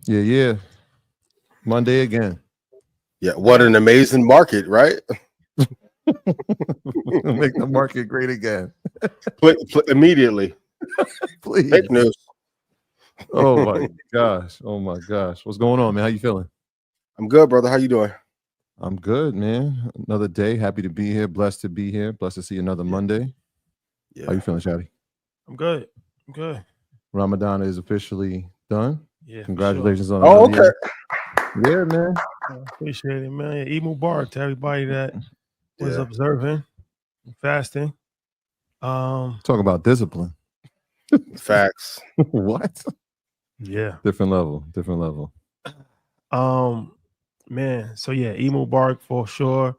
Yeah. Monday again. Yeah, what an amazing market, right? Make the market great again. Immediately. Please. Fake news. Oh my gosh. What's going on, man? How you feeling? I'm good, brother. How you doing? I'm good, man. Another day. Happy to be here. Blessed to be here. Blessed to see another Monday. Yeah. How you feeling, Shadi? I'm good. Ramadan is officially done. Yeah. Congratulations on another year. Yeah, man. Appreciate it, man. Eid Mubarak to everybody that was observing, fasting. Talk about discipline. Facts. What? Yeah. Different level. Man. So yeah, Eid Mubarak for sure.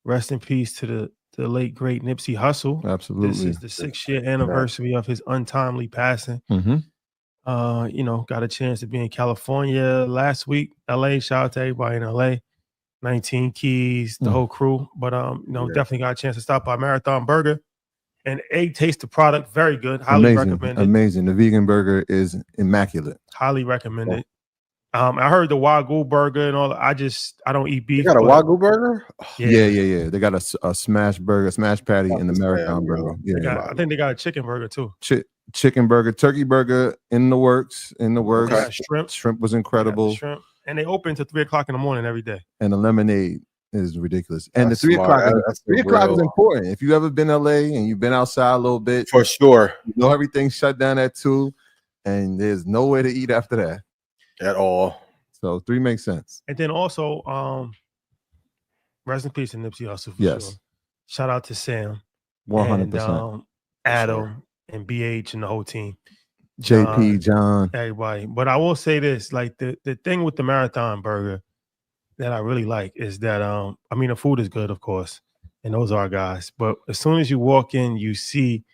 Rest in peace to the late great Nipsey Hussle. Absolutely. This is the 6th-year anniversary of his untimely passing. Mm-hmm. Got a chance to be in California last week. LA, shout out to everybody in LA. 19 Keys, the whole crew. But definitely got a chance to stop by Marathon Burger and taste the product. Very good. Highly recommended. Amazing. The vegan burger is immaculate. Highly recommended. I heard the Wagyu burger and all. I don't eat beef. They got a Wagyu burger? Yeah. They got a smash burger, smash patty in the Marathon burger. I think they got a chicken burger too. Chicken burger, turkey burger in the works. Okay. Shrimp was incredible. Shrimp. And they open to 3:00 in the morning every day. And the lemonade is ridiculous. And the 3 o'clock, 3 o'clock is important. If you ever been to LA and you've been outside a little bit, for sure, you know everything's shut down at 2, and there's nowhere to eat after that at all. So 3 makes sense. And then also, rest in peace to Nipsey Hussle. Yes. Sure. Shout out to Sam, 100%, Adam, and BH and the whole team. JP, John, everybody. But I will say this: like the thing with the Marathon Burger that I really like is that the food is good, of course, and those are our guys. But as soon as you walk in, you see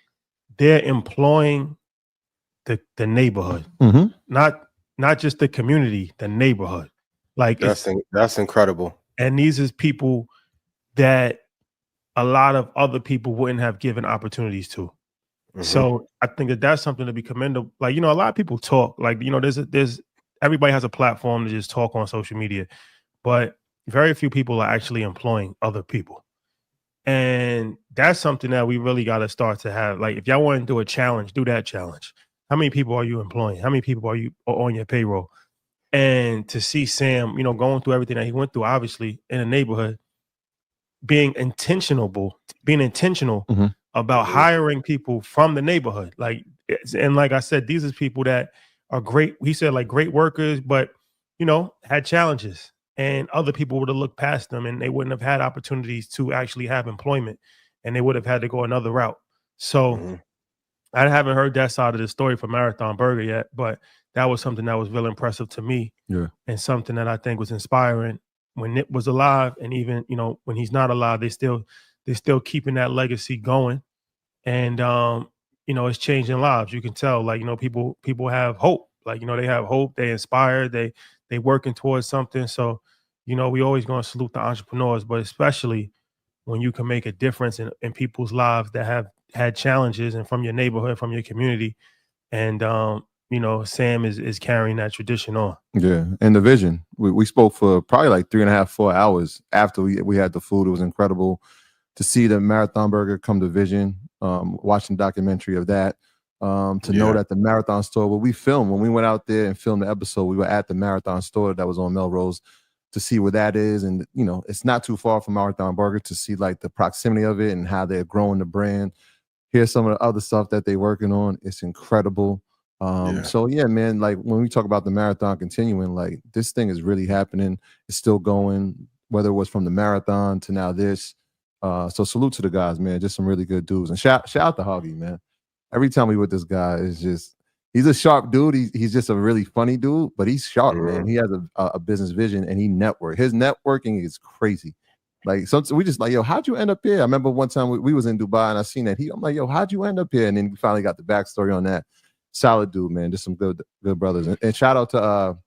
they're employing the neighborhood, not just the community, the neighborhood. Like that's incredible. And these is people that a lot of other people wouldn't have given opportunities to. So I think that's something to be commendable. Like, a lot of people talk, like, there's everybody has a platform to just talk on social media, but very few people are actually employing other people. And that's something that we really got to start to have. Like, if y'all want to do a challenge, do that challenge. How many people are you employing? How many people are you on your payroll? And to see Sam, going through everything that he went through, obviously in a neighborhood, being intentional about hiring people from the neighborhood. Like I said, these are people that are great. He said like great workers, but had challenges, and other people would have looked past them and they wouldn't have had opportunities to actually have employment, and they would have had to go another route. So I haven't heard that side of the story for Marathon Burger yet, but that was something that was real impressive to me. Yeah. And something that I think was inspiring when Nip was alive, and even, when he's not alive, they're still keeping that legacy going. And it's changing lives. You can tell, like, people have hope. Like, they have hope, they inspire, they working towards something. So, we always gonna salute the entrepreneurs, but especially when you can make a difference in people's lives that have had challenges and from your neighborhood, from your community. And Sam is carrying that tradition on. Yeah, and the vision. We spoke for probably like 3.5, 4 hours after we had the food. It was incredible to see the Marathon Burger come to vision. Watching the documentary of that, know that the Marathon store where we filmed, when we went out there and filmed the episode, we were at the Marathon store that was on Melrose to see where that is. And, it's not too far from Marathon Burger, to see like the proximity of it and how they're growing the brand. Here's some of the other stuff that they're working on. It's incredible. So yeah, man, like when we talk about the marathon continuing, like this thing is really happening. It's still going, whether it was from the marathon to now this. So salute to the guys, man. Just some really good dudes. And shout out to Hoggy, man. Every time we with this guy, he's a sharp dude. He's just a really funny dude, but he's sharp, man. He has a business vision and he network. His networking is crazy. Like, so we just like, yo, how'd you end up here? I remember one time we was in Dubai and I seen that. I'm like, yo, how'd you end up here? And then we finally got the backstory on that. Solid dude, man. Just some good brothers. And shout out to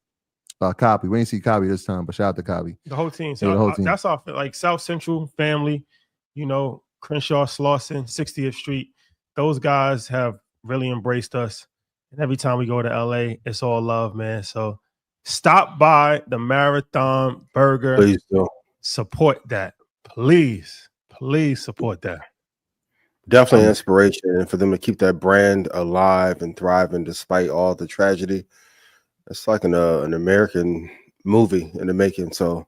Copy. We ain't see Copy this time, but shout out to Copy. The whole team. So the whole team. That's our like South Central family, Crenshaw, Slauson, 60th Street. Those guys have really embraced us. And every time we go to LA, it's all love, man. So Stop by the Marathon Burger. Please do. Support that. Please support that. Definitely inspiration, and for them to keep that brand alive and thriving despite all the tragedy. It's like an American movie in the making. So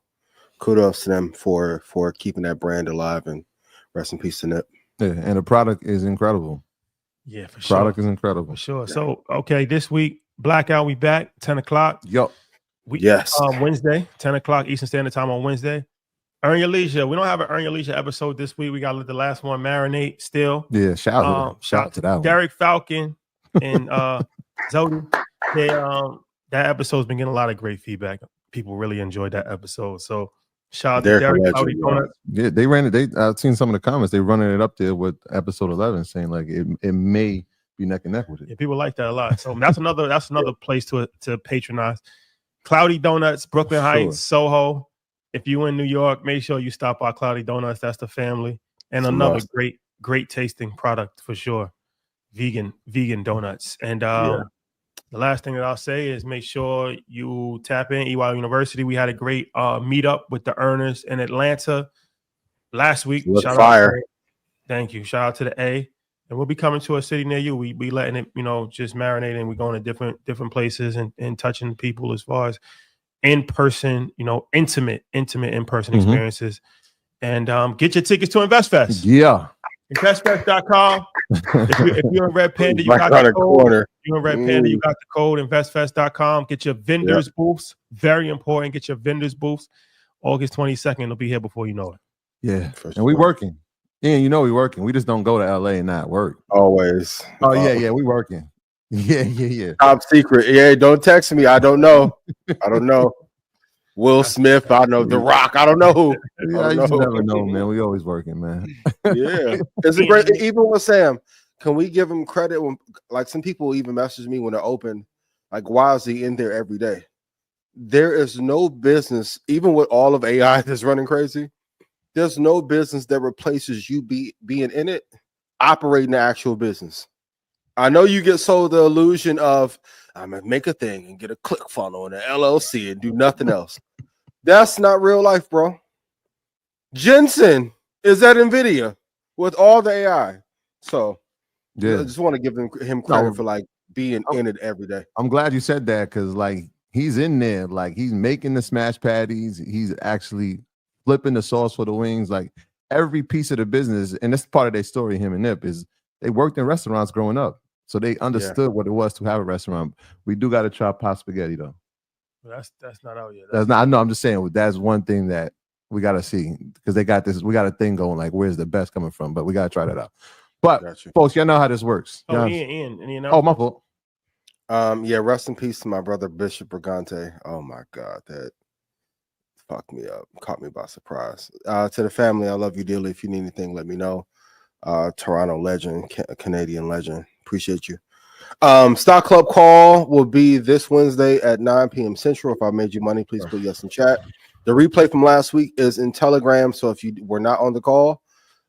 kudos to them for keeping that brand alive, and rest in peace to Nip. Yeah, and the product is incredible. Yeah, for sure. Product is incredible. For sure. So, okay, this week, Blackout, we back, 10 o'clock. Yup. Yes. Wednesday, 10 o'clock Eastern Standard Time on Wednesday. Earn Your Leisure. We don't have an Earn Your Leisure episode this week. We got to let the last one marinate still. Yeah, shout out to that one. Derek Falcon and Zodi. That episode's been getting a lot of great feedback. People really enjoyed that episode. So shout out to Derek. Yeah, they ran it. I've seen some of the comments. They running it up there with episode 11, saying like it may be neck and neck with it. Yeah, people like that a lot. So that's another place to patronize. Cloudy Donuts, Brooklyn Heights, Soho. If you in New York, make sure you stop by Cloudy Donuts. That's the family, and another great tasting product for sure. Vegan donuts. And the last thing that I'll say is make sure you tap in EY University. We had a great meetup with the earners in Atlanta last week. Thank you. Shout out to the A. And we'll be coming to a city near you. We letting it, just marinate, and we're going to different places and touching people as far as in-person, intimate in-person experiences. And get your tickets to InvestFest. Yeah. InvestFest.com. If you're in Red Panda, you got the code. You're in Red Panda, you got the code, InvestFest.com. Get your vendors booths. Very important. Get your vendors booths. August 22nd, it'll be here before you know it. Yeah. And we working. Ian, we working. We just don't go to LA and not work. Always. Oh, yeah, we working. Yeah. Top secret. Yeah, don't text me. I don't know. Will Smith, I know. The Rock, I don't know who. Yeah, you never know, man. We always working, man. Yeah. It's a great, even with Sam, can we give him credit when, like, some people even message me when they're open, like, why is he in there every day? There is no business, even with all of AI that's running crazy, there's no business that replaces you being in it, operating the actual business. I know you get sold the illusion of I'm gonna make a thing and get a click funnel and an LLC and do nothing else. That's not real life, bro. Jensen is at NVIDIA with all the AI. So I just want to give him credit for like being in it every day. I'm glad you said that, because like he's in there, like he's making the smash patties, he's actually flipping the sauce for the wings, like every piece of the business. And that's part of their story, him and Nip, is they worked in restaurants growing up. So they understood what it was to have a restaurant. We do got to try pot spaghetti though. That's not out yet. That's not. I know. I'm just saying that's one thing that we got to see, because they got this. We got a thing going, like where's the best coming from? But we got to try that out. But folks, y'all know how this works. Ian, oh, my fault. Yeah. Rest in peace to my brother Bishop Brigante. Oh my God, that fucked me up. Caught me by surprise. To the family, I love you dearly. If you need anything, let me know. Toronto legend, Canadian legend. Appreciate you. Stock Club call will be this Wednesday at 9 p.m. Central. If I made you money, please put yes in chat. The replay from last week is in Telegram. So if you were not on the call,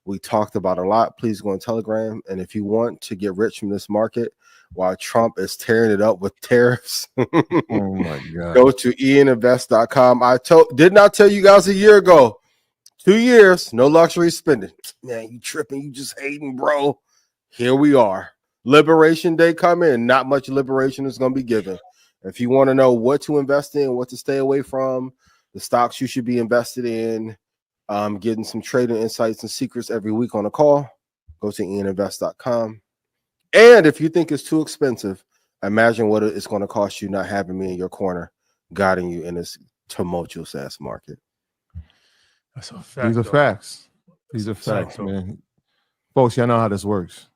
we talked about a lot. Please go on Telegram. And if you want to get rich from this market while Trump is tearing it up with tariffs, oh my God, go to ianinvest.com. Did not tell you guys a year ago. 2 years, no luxury spending. Man, you tripping. You just hating, bro. Here we are. Liberation Day coming. Not much liberation is going to be given. If you want to know what to invest in, what to stay away from, the stocks you should be invested in, getting some trading insights and secrets every week on a call, go to ianinvest.com. And if you think it's too expensive, imagine what it's going to cost you not having me in your corner, guiding you in this tumultuous ass market. That's a fact. These are facts. These are facts, man. Folks, y'all know how this works.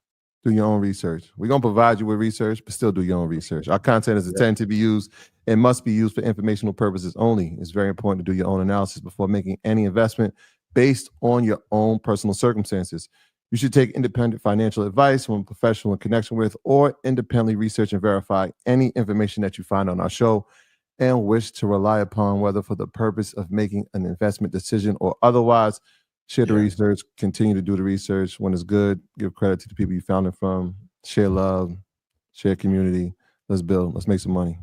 Do your own research. We're going to provide you with research, but still do your own research. Our content is intended to be used and must be used for informational purposes only. It's very important to do your own analysis before making any investment based on your own personal circumstances. You should take independent financial advice from a professional in connection with, or independently research and verify any information that you find on our show and wish to rely upon, whether for the purpose of making an investment decision or otherwise. Share the research, continue to do the research. When it's good, give credit to the people you found it from. Share love, share community. Let's build. Let's make some money.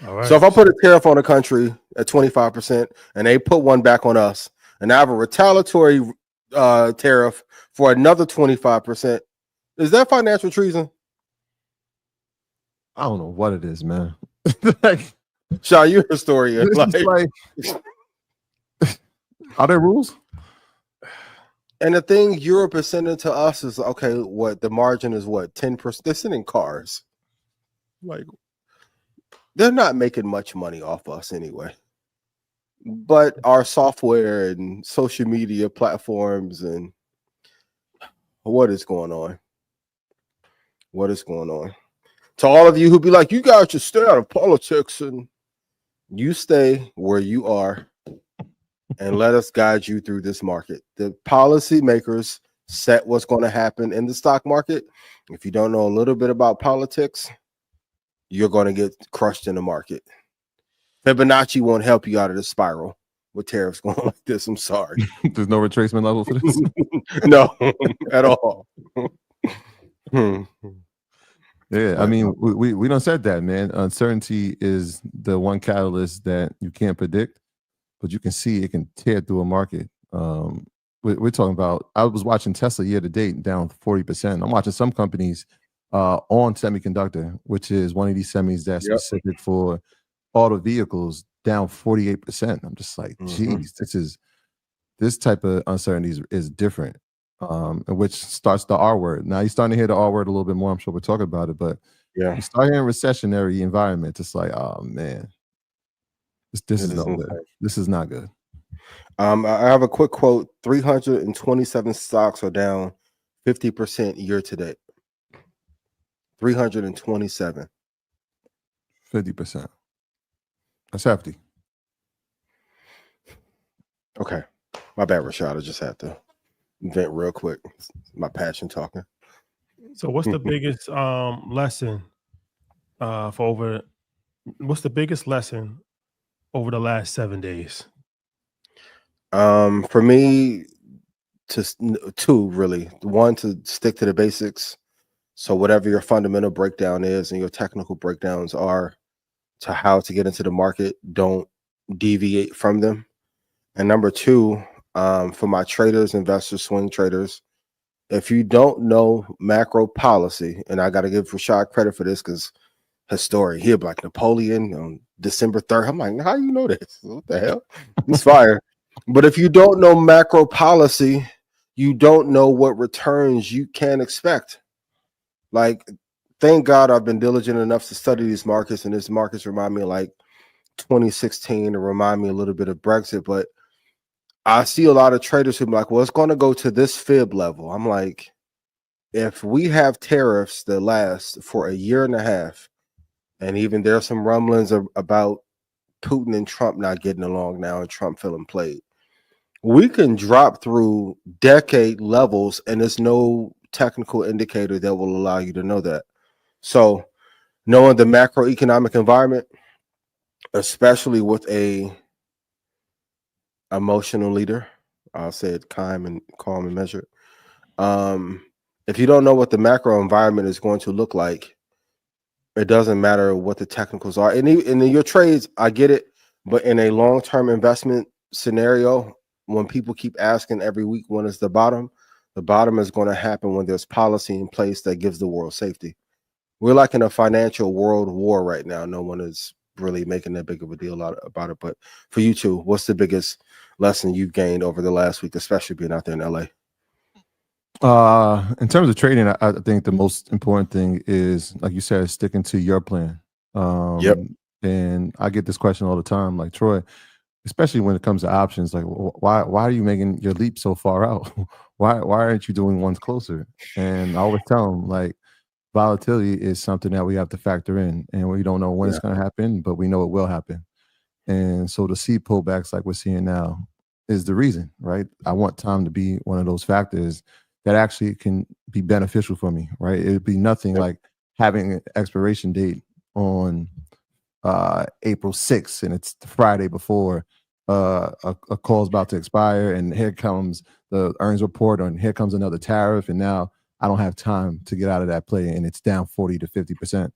All right. So if I put a tariff on a country at 25% and they put one back on us, and I have a retaliatory tariff for another 25%, is that financial treason? I don't know what it is, man. Like, Shaw, you're a historian. like, are there rules? And the thing Europe is sending to us is, okay, what the margin is, what, 10%? They're sending cars. Like, they're not making much money off us anyway. But our software and social media platforms, and what is going on? What is going on? To all of you who be like, you guys should stay out of politics, and you stay where you are and let us guide you through this market. The policymakers set what's going to happen in the stock market. If you don't know a little bit about politics, you're going to get crushed in the market. Fibonacci won't help you out of the spiral with tariffs going like this. I'm sorry. There's no retracement level for this. No, at all. Yeah, I mean, we don't said that, man. Uncertainty is the one catalyst that you can't predict, but you can see it can tear through a market. We're talking about, I was watching Tesla year to date down 40%. I'm watching some companies on semiconductor, which is one of these semis that's specific for auto vehicles, down 48%. I'm just like, geez, this type of uncertainty is different. Which starts the R word. Now you're starting to hear the R word a little bit more. I'm sure we'll talk about it, but you start hearing recessionary environment. It's like, oh man, this is not good. This is not good. I have a quick quote. 327 stocks are down 50% year to date. 327. 50%. That's hefty. Okay. My bad, Rashad. I just had to vent real quick. My passion talking. So what's the biggest lesson what's the biggest lesson over the last 7 days? For me, two really. One, to stick to the basics. So whatever your fundamental breakdown is and your technical breakdowns are to how to get into the market, don't deviate from them. And number two, for my traders, investors, swing traders, if you don't know macro policy, and I got to give Rashad credit for this because historian, he'll be like Napoleon on December 3rd. I'm like, how do you know this? What the hell? It's fire. But if you don't know macro policy, you don't know what returns you can expect. Like, thank God I've been diligent enough to study these markets, and these markets remind me of like 2016 and remind me a little bit of Brexit, but I see a lot of traders who be like, well, it's going to go to this fib level. I'm like, if we have tariffs that last for a year and a half, and even there's some rumblings about Putin and Trump not getting along now and Trump feeling played, we can drop through decade levels and there's no technical indicator that will allow you to know that. So knowing the macroeconomic environment, especially with a emotional leader, I'll say it calm and measured. If you don't know what the macro environment is going to look like, it doesn't matter what the technicals are. And in your trades, I get it, but in a long-term investment scenario, when people keep asking every week when is the bottom is going to happen when there's policy in place that gives the world safety. We're like in a financial world war right now. No one is really making that big of a deal about it. But for you two, what's the biggest lesson you've gained over the last week, especially being out there in LA? In terms of trading, I think the most important thing is, like you said, sticking to your plan. And I get this question all the time, like, Troy, especially when it comes to options, like, why are you making your leap so far out? why aren't you doing ones closer? And I always tell them, like, volatility is something that we have to factor in, and we don't know when it's going to happen, but we know it will happen. And so to see pullbacks like we're seeing now is the reason, right? I want time to be one of those factors that actually can be beneficial for me, right? It would be nothing like having an expiration date on April 6th and it's the Friday before a call's about to expire, and here comes the earnings report, and here comes another tariff, and now I don't have time to get out of that play, and it's down 40 to 50%.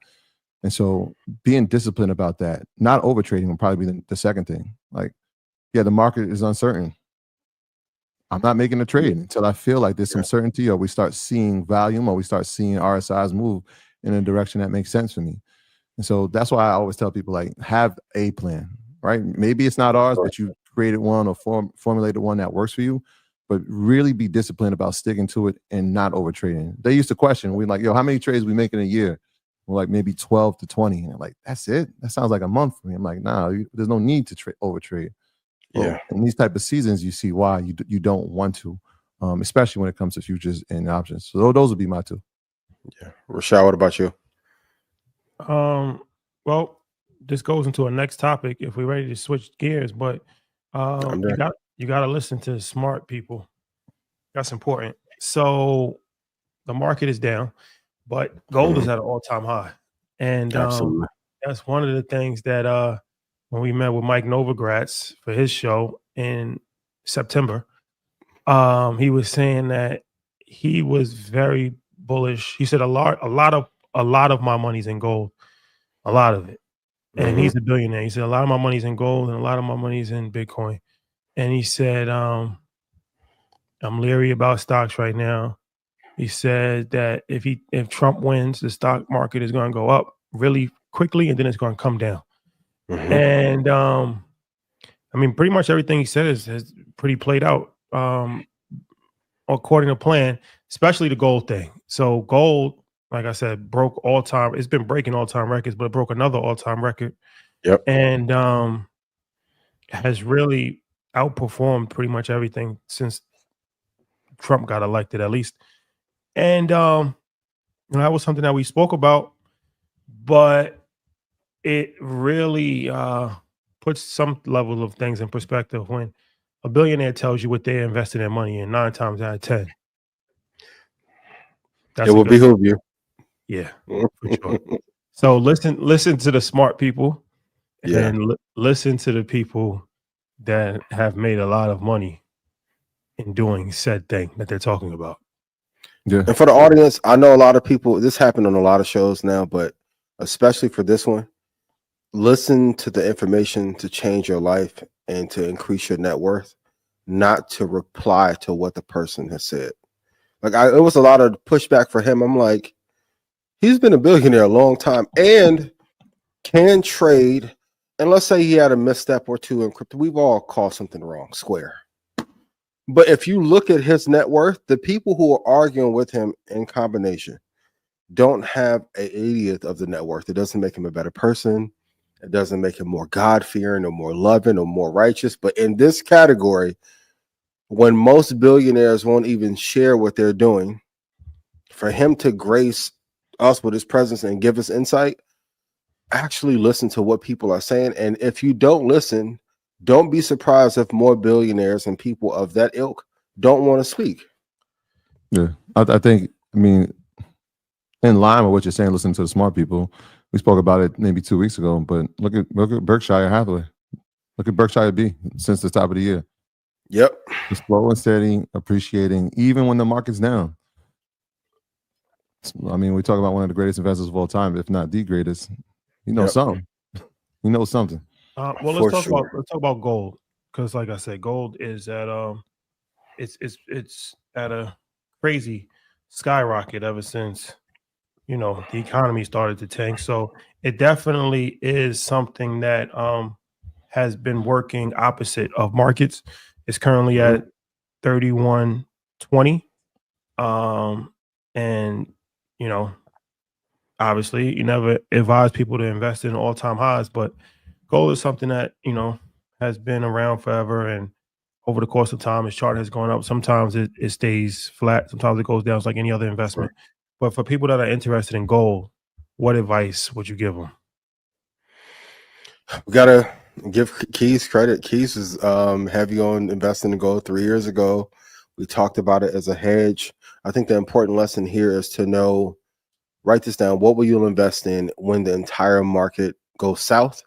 And so being disciplined about that, not over trading will probably be the second thing. Like, yeah, the market is uncertain. I'm not making a trade until I feel like there's some certainty, or we start seeing volume, or we start seeing RSIs move in a direction that makes sense for me. And so that's why I always tell people, like, have a plan, right? Maybe it's not ours, but you created one or formulated one that works for you, but really be disciplined about sticking to it and not over trading. They used to question, we're like, yo, how many trades we make in a year? We're like, maybe 12 to 20. And they're like, that's it? That sounds like a month for me. I'm like, nah, there's no need to over trade. Well, in these type of seasons, you see why you don't want to, especially when it comes to futures and options. So those would be my two. Yeah. Rashad, what about you? Well, this goes into our next topic if we're ready to switch gears, but you got to listen to smart people. That's important. So the market is down, but gold is at an all-time high. And that's one of the things that when we met with Mike Novogratz for his show in September, he was saying that he was very bullish. He said a lot of my money's in gold, a lot of it. And he's a billionaire. He said a lot of my money's in gold and a lot of my money's in Bitcoin. And he said, I'm leery about stocks right now. He said that if Trump wins, the stock market is going to go up really quickly and then it's going to come down. And I mean, pretty much everything he said has pretty played out according to plan, especially the gold thing. So gold, like I said, broke all-time. It's been breaking all-time records, but it broke another all-time record. Yep. And has really outperformed pretty much everything since Trump got elected, at least. And that was something that we spoke about, but it really puts some level of things in perspective when a billionaire tells you what they invested their money in 9 times out of 10. It will behoove you. Yeah, for sure. So listen to the smart people and listen to the people that have made a lot of money in doing said thing that they're talking about. Yeah. And for the audience, I know a lot of people, this happened on a lot of shows now, but especially for this one, listen to the information to change your life and to increase your net worth, not to reply to what the person has said. Like it was a lot of pushback for him. I'm like, he's been a billionaire a long time and can trade. And let's say he had a misstep or two in crypto. We've all called something wrong, square. But if you look at his net worth, the people who are arguing with him in combination don't have an 80th of the net worth. It doesn't make him a better person. It doesn't make him more God-fearing or more loving or more righteous. But in this category, when most billionaires won't even share what they're doing, for him to grace us with his presence and give us insight, actually listen to what people are saying. And if you don't listen, don't be surprised if more billionaires and people of that ilk don't want to speak. Yeah, I think, I mean, in line with what you're saying, listen to the smart people. We spoke about it maybe 2 weeks ago, but look at Berkshire Hathaway. Look at Berkshire B since the top of the year. Yep. It's slow and steady, appreciating, even when the market's down. I mean, we talk about one of the greatest investors of all time, if not the greatest. You know something. You know something. Well, let's talk about gold, because, like I said, gold is at it's at a crazy skyrocket ever since the economy started to tank. So it definitely is something that has been working opposite of markets. It's currently at 31.20, and obviously you never advise people to invest in all-time highs, but gold is something that has been around forever, and over the course of time, its chart has gone up. Sometimes it stays flat, sometimes it goes down. It's like any other investment. But for people that are interested in gold, what advice would you give them? We gotta give Keys credit. Keys is heavy on investing in gold 3 years ago. We talked about it as a hedge. I think the important lesson here is to know, write this down, what will you invest in when the entire market goes south?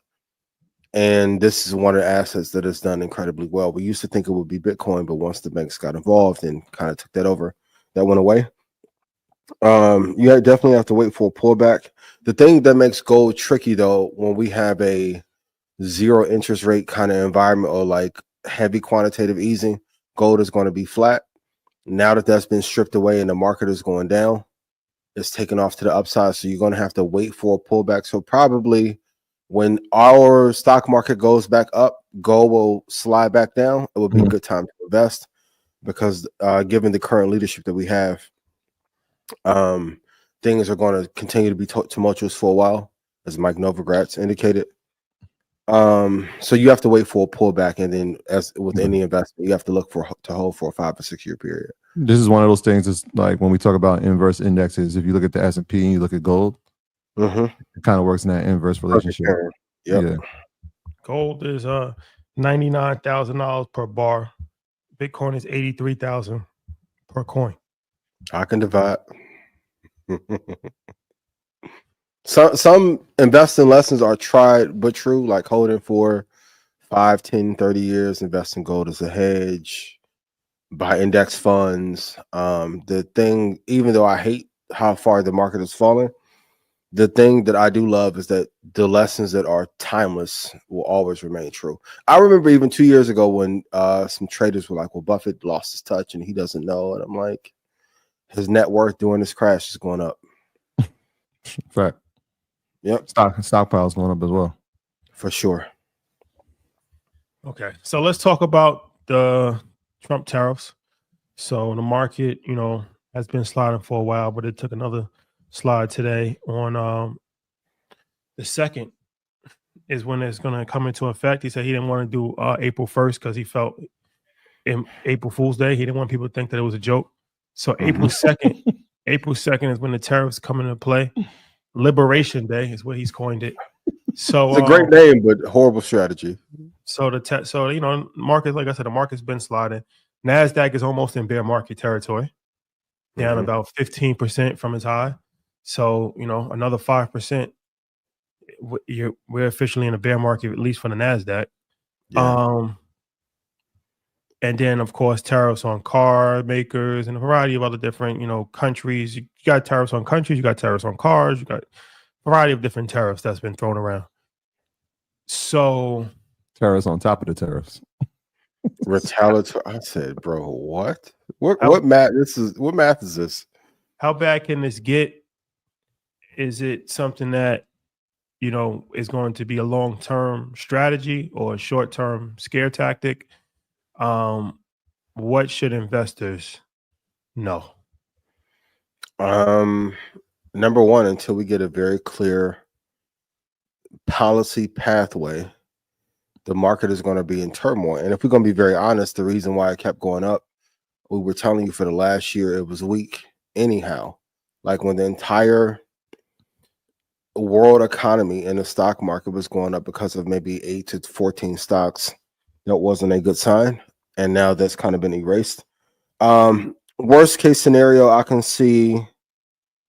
And this is one of the assets that has done incredibly well. We used to think it would be Bitcoin, but once the banks got involved and kind of took that over, that went away. You definitely have to wait for a pullback. The thing that makes gold tricky though, when we have a zero interest rate kind of environment or like heavy quantitative easing, gold is going to be flat. Now that that's been stripped away and the market is going down, it's taken off to the upside. So you're going to have to wait for a pullback. So probably when our stock market goes back up, gold will slide back down. It will be a good time to invest because given the current leadership that we have, things are going to continue to be tumultuous for a while, as Mike Novogratz indicated. So you have to wait for a pullback, and then as with any investment, you have to look to hold for a 5 or 6 year period. This is one of those things. It's like when we talk about inverse indexes. If you look at the S&P and you look at gold, it kind of works in that inverse relationship. Yeah. Gold is $99,000 per bar. Bitcoin is 83,000 per coin. I can divide. Some investing lessons are tried but true, like holding for 5, 10, 30 years, invest in gold as a hedge, buy index funds. The thing, even though I hate how far the market has fallen, the thing that I do love is that the lessons that are timeless will always remain true. I remember even 2 years ago when some traders were like, well, Buffett lost his touch and he doesn't know. And I'm like, his net worth during this crash is going up. Fact. Yep. Stockpile's going up as well. For sure. Okay. So let's talk about the Trump tariffs. So the market, has been sliding for a while, but it took another slide today on the 2nd is when it's going to come into effect. He said he didn't want to do April 1st because he felt in April Fool's Day, he didn't want people to think that it was a joke. So April 2nd is when the tariffs come into play. Liberation Day is what he's coined it. So it's a great name, but horrible strategy. So market, like I said, the market's been sliding. NASDAQ is almost in bear market territory, down about 15% from its high. So, another 5%, we're officially in a bear market, at least for the NASDAQ. Yeah. And then, of course, tariffs on car makers and a variety of other different, countries. You got tariffs on countries, you got tariffs on cars, you got a variety of different tariffs that's been thrown around. So tariffs on top of the tariffs. Retaliatory. I said, bro, what? What math? What math is this? How bad can this get? Is it something that is going to be a long-term strategy or a short-term scare tactic? What should investors know? Number one, until we get a very clear policy pathway, the market is going to be in turmoil. And if we're going to be very honest, the reason why it kept going up, we were telling you for the last year, it was weak anyhow. Like when the entire world economy and the stock market was going up because of maybe 8 to 14 stocks, that wasn't a good sign. And now that's kind of been erased. Worst case scenario, I can see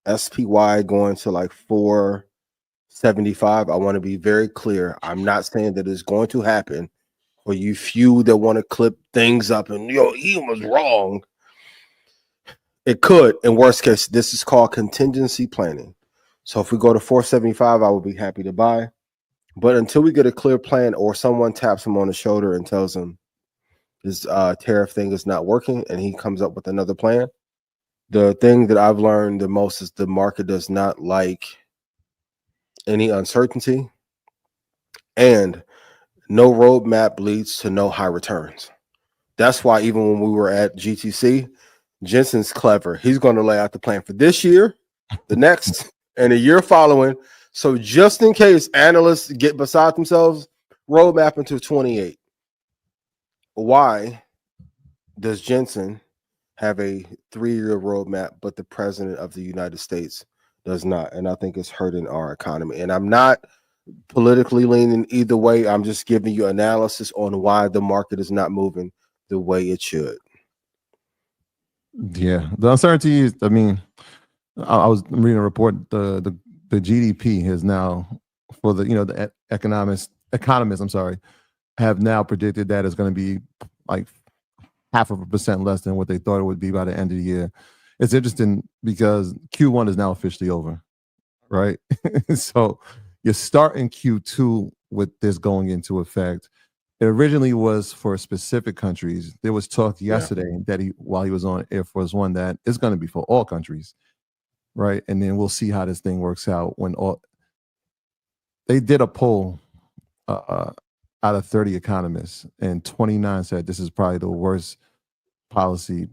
SPY going to like 475. I want to be very clear. I'm not saying that it's going to happen. For you few that want to clip things up and he was wrong. It could. In worst case, this is called contingency planning. So if we go to 475, I would be happy to buy. But until we get a clear plan or someone taps him on the shoulder and tells him this tariff thing is not working and he comes up with another plan, the thing that I've learned the most is the market does not like any uncertainty, and no roadmap leads to no high returns. That's why even when we were at GTC, Jensen's clever. He's going to lay out the plan for this year, the next, and the year following. So just in case analysts get beside themselves, roadmap until 28. Why does Jensen have a 3-year roadmap, but the president of the United States does not? And I think it's hurting our economy. And I'm not politically leaning either way. I'm just giving you analysis on why the market is not moving the way it should. Yeah, the uncertainty is, I mean, I was reading a report, the GDP has now, for the economists, have now predicted that it's going to be like 0.5% less than what they thought it would be by the end of the year. it's interesting because Q1 is now officially over, right? So you're starting Q2 with this going into effect. It originally was for specific countries. There was talk yesterday that while he was on Air Force One, that it's going to be for all countries, right? And then we'll see how this thing works out when all. They did a poll out of 30 economists, and 29 said this is probably the worst policy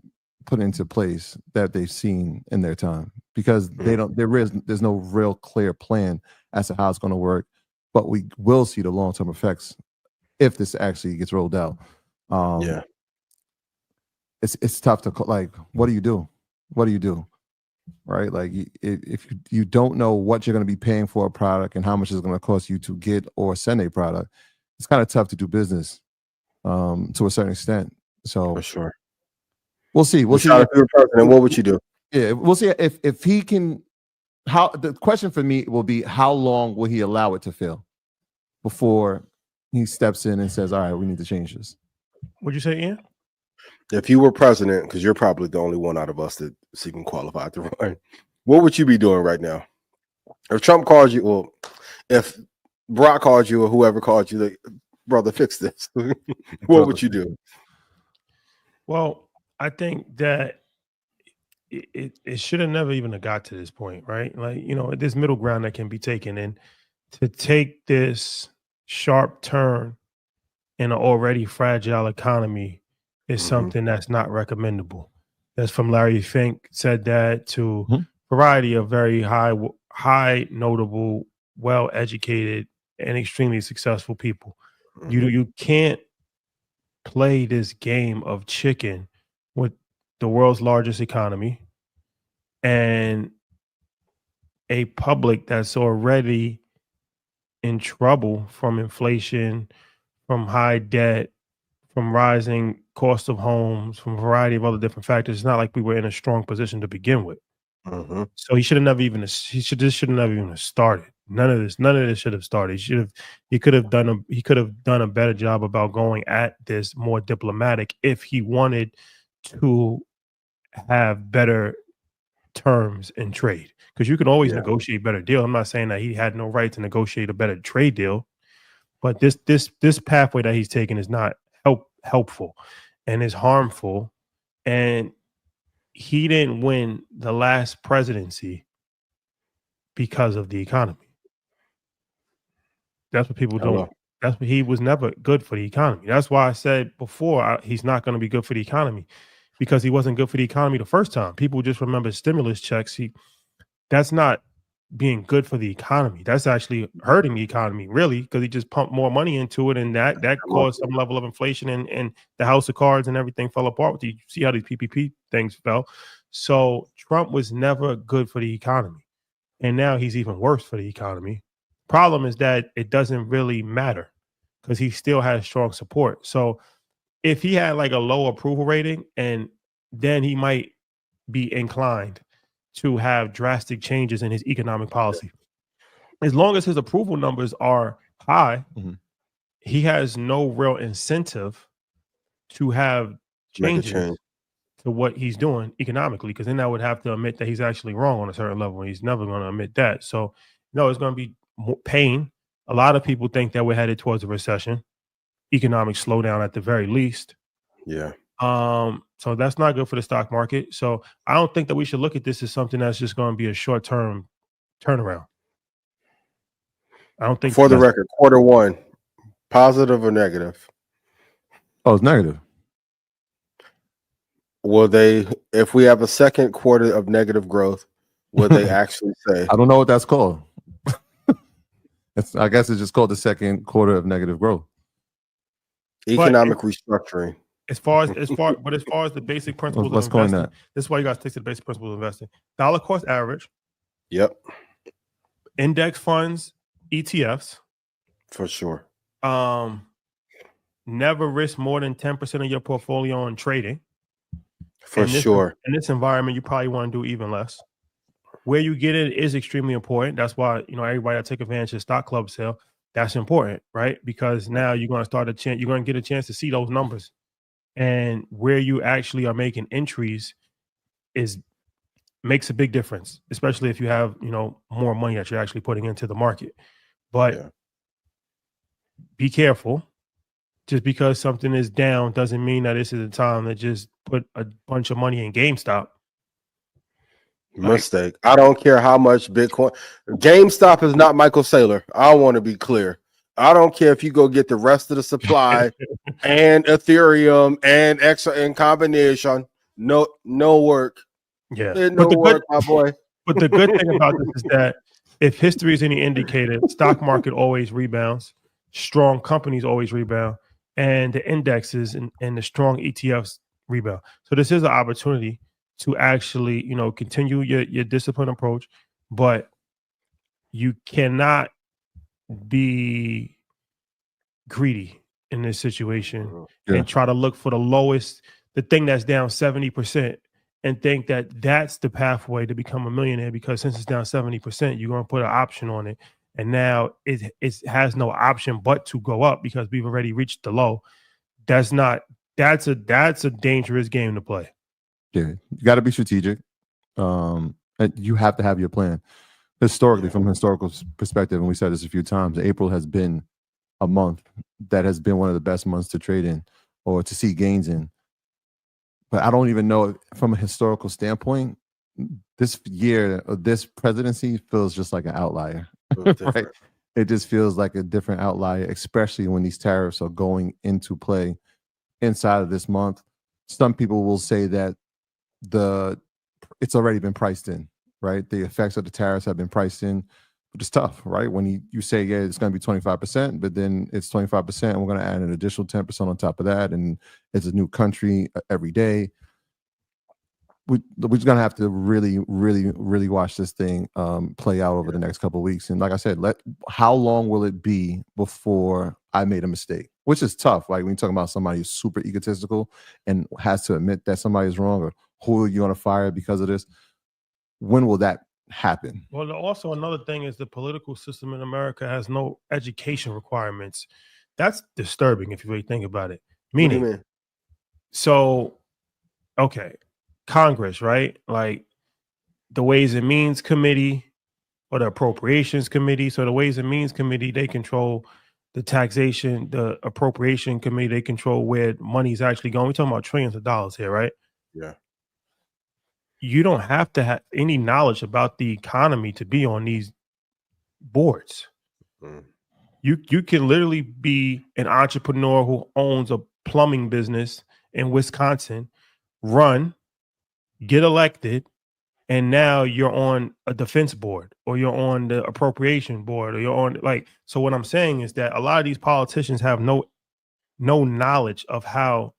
put into place that they've seen in their time, because there's no real clear plan as to how it's going to work, but we will see the long-term effects if this actually gets rolled out. It's tough to like, what do you do? Right? Like, if you don't know what you're going to be paying for a product and how much it's going to cost you to get or send a product, it's kind of tough to do business to a certain extent. So for sure, we'll see. We'll see. If you were president, what would you do? Yeah, we'll see if he can. How the question for me will be, how long will he allow it to fail before he steps in and says, "All right, we need to change this." What'd you say, Ian? If you were president, because you're probably the only one out of us that's even qualified to run, what would you be doing right now? If Trump called you, well, if Brock called you or whoever called you, like, brother, fix this. What would you do? Well, I think that it should have never even got to this point, right? Like, there's middle ground that can be taken, and to take this sharp turn in an already fragile economy is something that's not recommendable. That's from Larry Fink, said that to a variety of very high, notable, well-educated, and extremely successful people. You can't play this game of chicken with the world's largest economy and a public that's already in trouble from inflation, from high debt, from rising cost of homes, from a variety of other different factors. It's not like we were in a strong position to begin with. So he should have never even started. None of this should have started. He could have done a better job about going at this more diplomatic if he wanted to have better terms in trade, because you can always negotiate better deal. I'm not saying that he had no right to negotiate a better trade deal, but this pathway that he's taking is not helpful and is harmful. And he didn't win the last presidency because of the economy. That's what people don't. That's what he was never good for the economy. That's why I said before he's not going to be good for the economy, because he wasn't good for the economy the first time. People just remember stimulus checks. That's not being good for the economy. That's actually hurting the economy, really, because he just pumped more money into it, and that caused some level of inflation, and the house of cards and everything fell apart. You see how these PPP things fell. So Trump was never good for the economy, and now he's even worse for the economy. Problem is that it doesn't really matter because he still has strong support. So if he had like a low approval rating, and then he might be inclined to have drastic changes in his economic policy. As long as his approval numbers are high, he has no real incentive to have changes to what he's doing economically, because then I would have to admit that he's actually wrong on a certain level, and he's never going to admit that. So, no, it's going to be pain. A lot of people think that we're headed towards a recession, economic slowdown at the very least. Yeah. So that's not good for the stock market. So I don't think that we should look at this as something that's just going to be a short-term turnaround. I don't think. For the record, quarter one, positive or negative? Oh, it's negative. Will they, if we have a second quarter of negative growth, will they actually say? I don't know what that's called. I guess it's just called the second quarter of negative growth. Economic restructuring. As far as the basic principles of investing, this is why you guys stick to the basic principles of investing. Dollar cost average. Yep. Index funds, ETFs. For sure. Never risk more than 10% of your portfolio on trading. For sure. In this environment, you probably want to do even less. Where you get it is extremely important. That's why, everybody that take advantage of stock club sale, that's important, right? Because now you're going to you're going to get a chance to see those numbers. And where you actually are making entries is makes a big difference, especially if you have, more money that you're actually putting into the market. But be careful. Just because something is down doesn't mean that this is the time to just put a bunch of money in GameStop. Mistake. I don't care how much Bitcoin. GameStop is not Michael Saylor. I want to be clear. I don't care if you go get the rest of the supply and Ethereum and extra in combination. No work. Yeah. No work, my boy. But the good thing about this is that if history is any indicator, stock market always rebounds, strong companies always rebound, and the indexes and the strong ETFs rebound. So this is an opportunity to actually, continue your disciplined approach, but you cannot be greedy in this situation and try to look for the thing that's down 70% and think that that's the pathway to become a millionaire, because since it's down 70%, you're going to put an option on it. And now it has no option but to go up because we've already reached the low. That's a dangerous game to play. Yeah, you got to be strategic. You have to have your plan. Historically, from a historical perspective, and we said this a few times, April has been a month that has been one of the best months to trade in or to see gains in. But I don't even know from a historical standpoint, this year, this presidency feels just like an outlier. Right? It just feels like a different outlier, especially when these tariffs are going into play inside of this month. Some people will say that it's already been priced in, right? The effects of the tariffs have been priced in, but it's tough, right? When you say, yeah, it's going to be 25%, but then it's 25%, and we're going to add an additional 10% on top of that, and it's a new country every day. We're just going to have to really, really, really watch this thing play out over the next couple of weeks. And like I said, how long will it be before I made a mistake? Which is tough. Like when you're talking about somebody who's super egotistical and has to admit that somebody's wrong, or who are you going to fire because of this? When will that happen? Well, also another thing is the political system in America has no education requirements. That's disturbing if you really think about it. Meaning, what do you mean? So, okay, Congress, right? Like the Ways and Means Committee or the Appropriations Committee. So the Ways and Means Committee, they control the taxation. The Appropriation Committee, they control where money's actually going. We're talking about trillions of dollars here, right? Yeah. You don't have to have any knowledge about the economy to be on these boards. You can literally be an entrepreneur who owns a plumbing business in Wisconsin, get elected, and now you're on a defense board, or you're on the appropriation board, or you're on so what I'm saying is that a lot of these politicians have no knowledge of how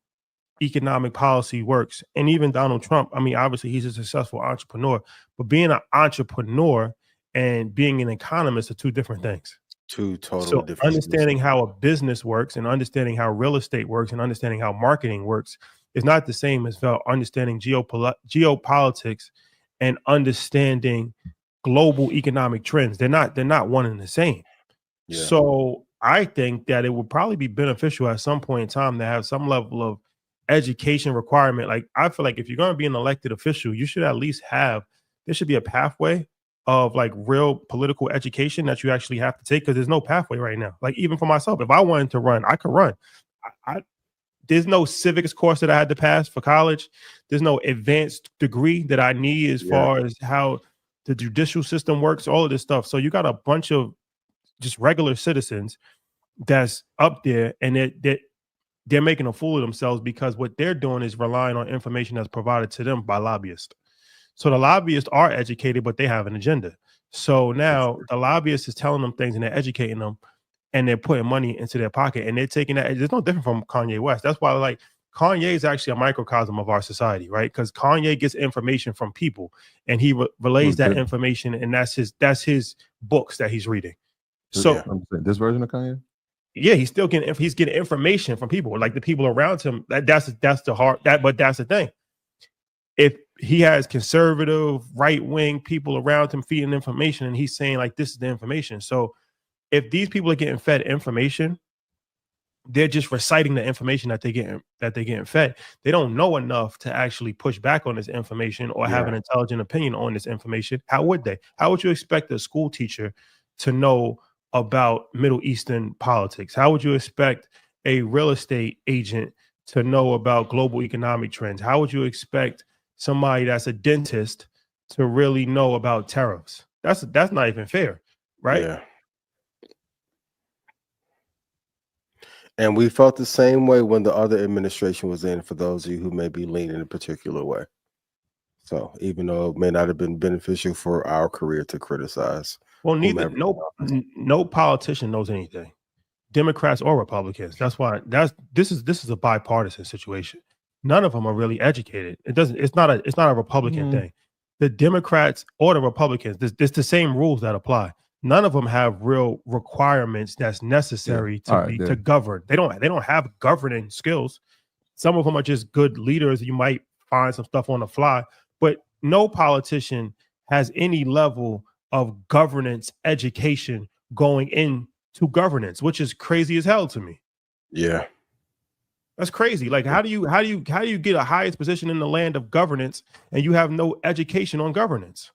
economic policy works. And even Donald Trump, I mean, obviously he's a successful entrepreneur, but being an entrepreneur and being an economist are two different things. Two totally so different. Understanding how a business works and understanding how real estate works and understanding how marketing works is not the same as understanding geopolitics and understanding global economic trends. They're not one and the same. Yeah. So I think that it would probably be beneficial at some point in time to have some level of education requirement. Like I feel like if you're going to be an elected official, you should at least there should be a pathway of like real political education that you actually have to take, because there's no pathway right now. Like even for myself, if I wanted to run, I could run. There's no civics course that I had to pass for college. There's no advanced degree that I need as far as how the judicial system works, all of this stuff. So you got a bunch of just regular citizens that's up there, and they're making a fool of themselves because what they're doing is relying on information that's provided to them by lobbyists. So the lobbyists are educated, but they have an agenda. So now the lobbyist is telling them things and they're educating them, and they're putting money into their pocket, and they're taking that. It's no different from Kanye West. That's why like Kanye is actually a microcosm of our society, right? Because Kanye gets information from people, and he relays that information, and that's his books that he's reading. So this version of Kanye. Yeah, he's getting information from people, like the people around him. That's the thing. If he has conservative, right-wing people around him feeding information, and he's saying like, this is the information. So if these people are getting fed information they're just reciting the information that they're getting fed. They don't know enough to actually push back on this information or have an intelligent opinion on this information. How would they? How would you expect a school teacher to know about Middle Eastern politics? How would you expect a real estate agent to know about global economic trends? How would you expect somebody that's a dentist to really know about tariffs? That's not even fair, right? Yeah. And we felt the same way when the other administration was in, for those of you who may be leaning a particular way. So even though it may not have been beneficial for our career to criticize. Well, no politician knows anything, Democrats or Republicans. That's why this is a bipartisan situation. None of them are really educated. It's not a Republican thing. The Democrats or the Republicans, it's the same rules that apply. None of them have real requirements that's necessary to govern. They don't have governing skills. Some of them are just good leaders. You might find some stuff on the fly, but no politician has any level of governance education going into governance, which is crazy as hell to me. Yeah. That's crazy. Like, how do you get a highest position in the land of governance and you have no education on governance?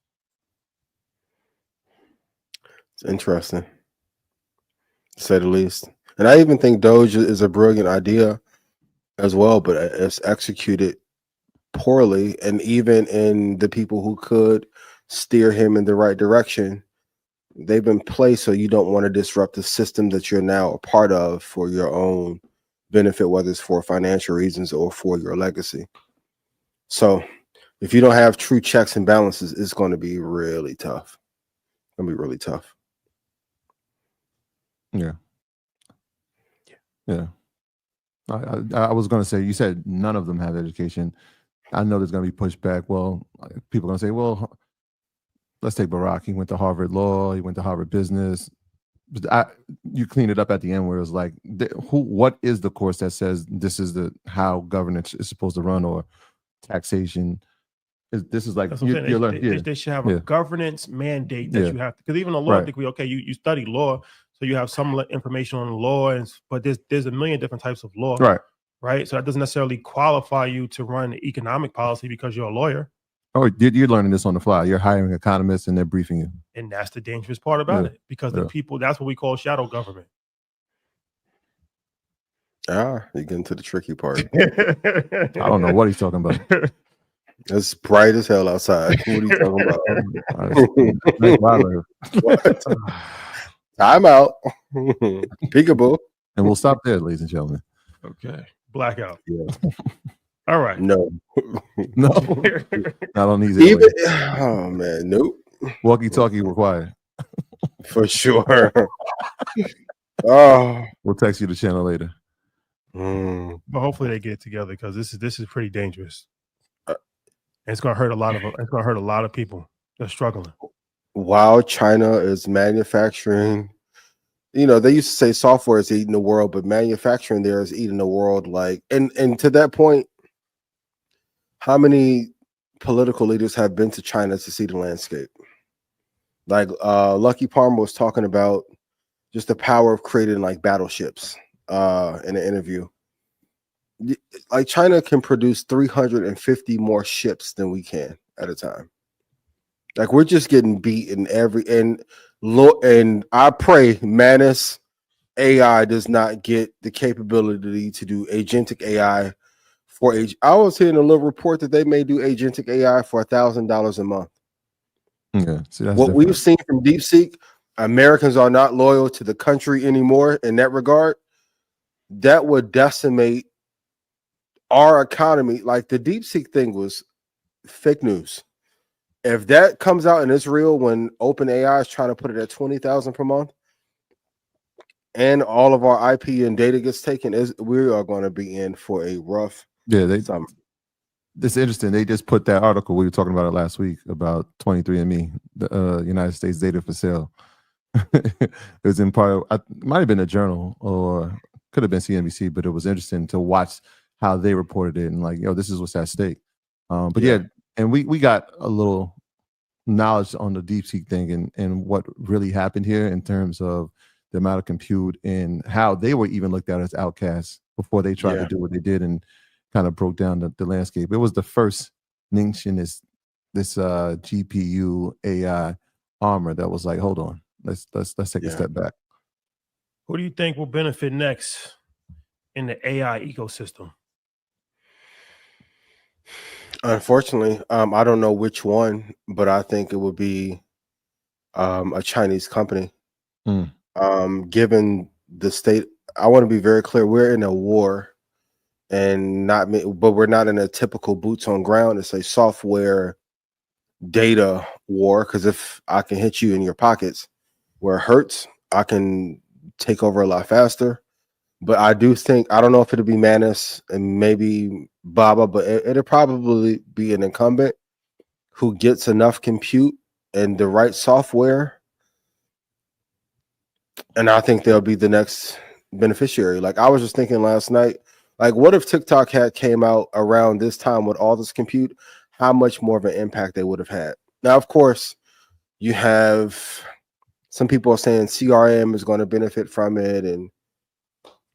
It's interesting, to say the least. And I even think Doge is a brilliant idea as well, but it's executed poorly. And even in the people who could steer him in the right direction, they've been placed so you don't want to disrupt the system that you're now a part of for your own benefit, whether it's for financial reasons or for your legacy. So if you don't have true checks and balances, it's going to be really tough. It's going to be really tough. Yeah. I was going to say, you said none of them have education. I know there's going to be pushback. Well, people are going to say, well, let's take Barack. He went to Harvard Law. He went to Harvard Business. But you clean it up at the end where it was like, what is the course that says this is how governance is supposed to run, or taxation? This is like you learn. They should have a governance mandate that you have to, because even a law degree, you study law, so you have some information on the law, but there's a million different types of law, right? So that doesn't necessarily qualify you to run economic policy because you're a lawyer. Oh, you're learning this on the fly. You're hiring economists and they're briefing you. And that's the dangerous part about it, because the people, that's what we call shadow government. You get into the tricky part. I don't know what he's talking about. It's bright as hell outside. What are you talking about? Time out. Peekaboo. And we'll stop there, ladies and gentlemen. Okay. Blackout. Yeah. All right. No. Not on these. Oh man, nope. Walkie-talkie required. For sure. Oh, we'll text you the channel later. But hopefully they get it together, because this is pretty dangerous. It's gonna hurt a lot of people. They're struggling. While China is manufacturing, they used to say software is eating the world, but manufacturing there is eating the world. Like, and to that point, how many political leaders have been to China to see the landscape? Like Lucky Palmer was talking about just the power of creating like battleships in an interview. Like, China can produce 350 more ships than we can at a time. Like, we're just getting beat in and I pray Manus AI does not get the capability to do agentic AI for age. I was hearing a little report that they may do agentic AI for $1,000 a month. Yeah, what we've seen from DeepSeek, Americans are not loyal to the country anymore in that regard. That would decimate our economy. Like, the DeepSeek thing was fake news. If that comes out and it's real, when OpenAI is trying to put it at $20,000 per month, and all of our IP and data gets taken, we are going to be in for a rough summer. It's interesting. They just put that article, we were talking about it last week, about 23andMe, the United States data for sale. It was in part of, it might have been a journal or could have been CNBC, but it was interesting to watch how they reported it and like, this is what's at stake. And we got a little knowledge on the DeepSeek thing and what really happened here in terms of the amount of compute, and how they were even looked at as outcasts before they tried to do what they did and kind of broke down the landscape. It was the first niche in this GPU AI armor that was like, hold on, let's take a step back. Who do you think will benefit next in the AI ecosystem? Unfortunately, I don't know which one, but I think it would be a Chinese company. Given the state, I want to be very clear: we're in a war, and but we're not in a typical boots on ground. It's a software data war. Because if I can hit you in your pockets where it hurts, I can take over a lot faster. But I do think, I don't know if it'll be Manus and maybe Baba, but it'll probably be an incumbent who gets enough compute and the right software. And I think they'll be the next beneficiary. Like, I was just thinking last night, like, what if TikTok had came out around this time with all this compute? How much more of an impact they would have had. Now, of course, you have some people are saying CRM is going to benefit from it, and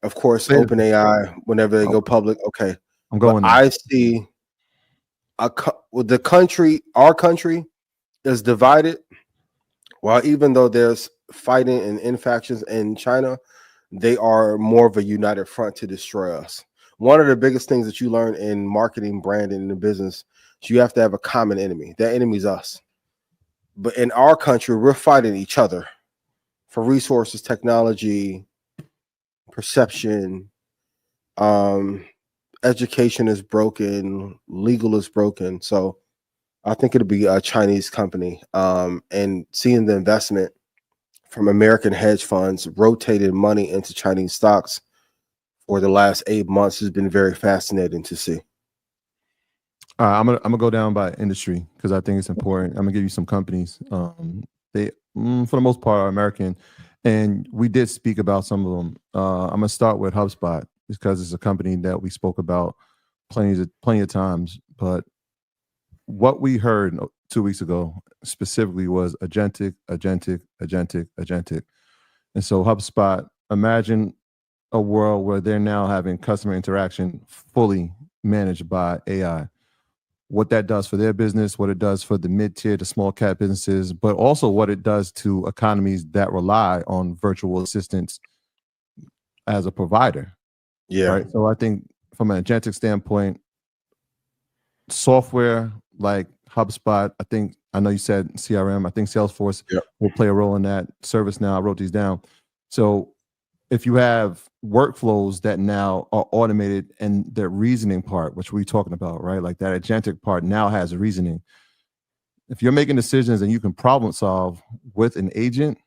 of course, OpenAI, whenever they go public, okay. I'm going. I see the country, our country, is divided. While even though there's fighting and infactions in China, they are more of a united front to destroy us. One of the biggest things that you learn in marketing, branding, and in business is you have to have a common enemy. That enemy is us. But in our country, we're fighting each other for resources, technology, perception. Education is broken, legal is broken. So I think it'll be a Chinese company. And seeing the investment from American hedge funds rotated money into Chinese stocks for the last 8 months has been very fascinating to see. I'm gonna go down by industry because I think it's important. I'm gonna give you some companies. They, for the most part, are American, and we did speak about some of them. I'm gonna start with HubSpot because it's a company that we spoke about plenty of times. But what we heard 2 weeks ago specifically was agentic. And so HubSpot, imagine a world where they're now having customer interaction fully managed by AI. What that does for their business, what it does for the mid-tier to small cap businesses, but also what it does to economies that rely on virtual assistants as a provider. Yeah. Right. So I think from an agentic standpoint, software like HubSpot, I know you said CRM, I think Salesforce will play a role in that. ServiceNow, I wrote these down. So if you have workflows that now are automated and the reasoning part, which we're talking about, right? Like that agentic part now has reasoning. If you're making decisions and you can problem solve with an agent,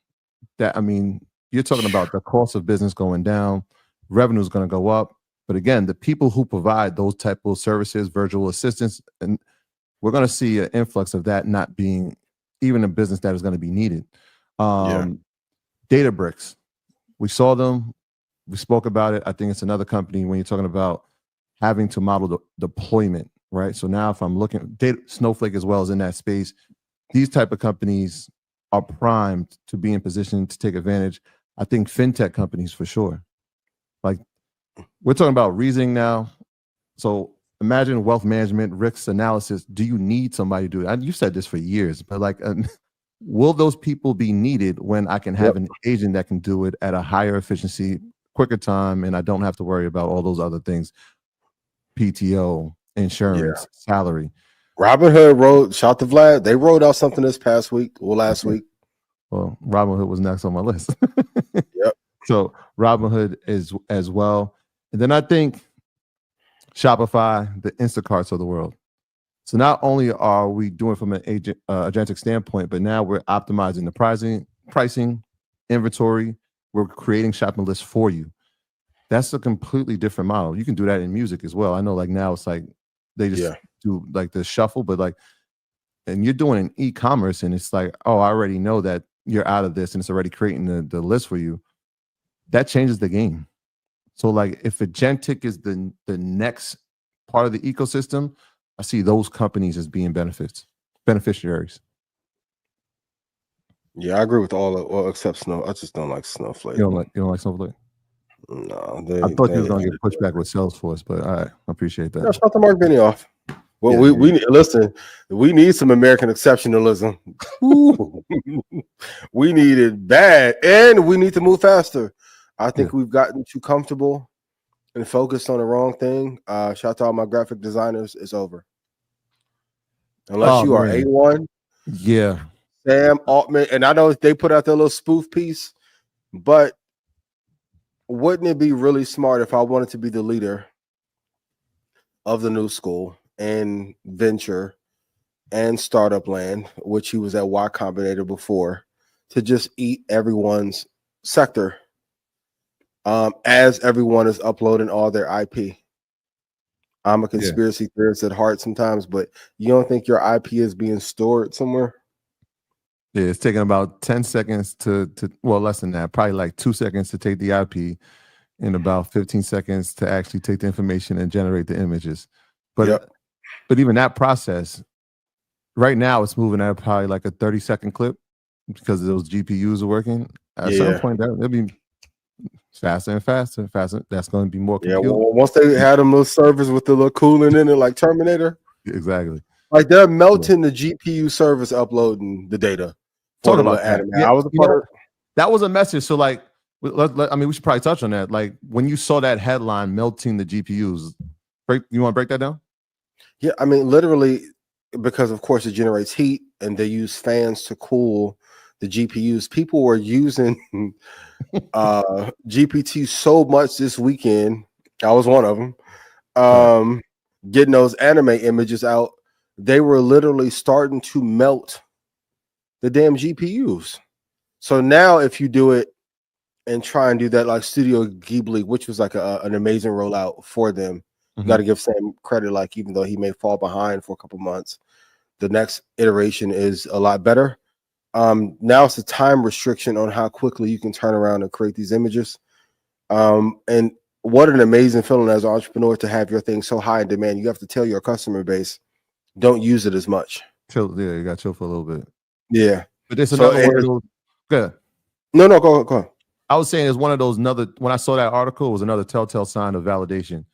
you're talking about the cost of business going down, revenue is going to go up. But again, the people who provide those type of services, virtual assistants, and we're going to see an influx of that not being even a business that is going to be needed. Databricks, we saw them, we spoke about it. I think it's another company when you're talking about having to model the deployment, right? So now if I'm looking, Snowflake as well is in that space. These type of companies are primed to be in position to take advantage. I think fintech companies for sure. Like we're talking about reasoning now. So imagine wealth management, risk analysis. Do you need somebody to do it? You've said this for years, but like, will those people be needed when I can have an agent that can do it at a higher efficiency, quicker time, and I don't have to worry about all those other things, PTO, insurance, salary. Robinhood shout to Vlad, they rolled out something this past week or last week. Well, Robinhood was next on my list. So Robinhood is as well. And then I think Shopify, the Instacarts of the world. So not only are we doing from an agentic standpoint, but now we're optimizing the pricing, inventory. We're creating shopping lists for you. That's a completely different model. You can do that in music as well. I know like now it's like they just do like the shuffle, but like, and you're doing an e-commerce and it's like, oh, I already know that you're out of this and it's already creating the list for you. That changes the game. So like if agentic is the next part of the ecosystem, I see those companies as being beneficiaries. Yeah, I agree with all of, well, except Snow. I just don't like Snowflake. You don't like Snowflake? No, I thought you was gonna get pushback with Salesforce, but all right, I appreciate that. No, shut the Mark Benioff. Well, Yeah, we listen. We need some American exceptionalism. We need it bad, and we need to move faster. I think we've gotten too comfortable and focused on the wrong thing. Shout out to all my graphic designers. It's over. Unless you are A1. Yeah. Sam Altman, and I know they put out their little spoof piece, but wouldn't it be really smart if I wanted to be the leader of the new school and venture and startup land, which he was at Y Combinator before, to just eat everyone's sector as everyone is uploading all their IP? I'm a conspiracy theorist at heart sometimes, but you don't think your IP is being stored somewhere? Yeah, it's taking about 10 seconds to well, less than that, probably like 2 seconds to take the IP and about 15 seconds to actually take the information and generate the images. But but even that process, right now it's moving at probably like a 30-second clip because those GPUs are working. At some point, it'll be faster and faster and faster. That's going to be more compute. Yeah, well, once they had them little servers with the little cooling in it, like Terminator. Exactly. Like they're melting the GPU servers uploading the data. Talk about that. I was a part of that was a message. So like, I mean, we should probably touch on that. Like when you saw that headline melting the GPUs, you want to break that down? Yeah, I mean, literally, because of course it generates heat and they use fans to cool the GPUs. People were using GPT so much this weekend. I was one of them. Getting those anime images out, they were literally starting to melt the damn GPUs. So now if you do it and try and do that like Studio Ghibli, which was like an amazing rollout for them, you got to give Sam credit. Like even though he may fall behind for a couple months, the next iteration is a lot better. Now it's a time restriction on how quickly you can turn around and create these images. And what an amazing feeling as an entrepreneur to have your thing so high in demand. You have to tell your customer base, don't use it as much. Chill, you got to chill for a little bit. Yeah, but it's another one of those. Good. No, go ahead. I was saying it's one of those when I saw that article, it was another telltale sign of validation,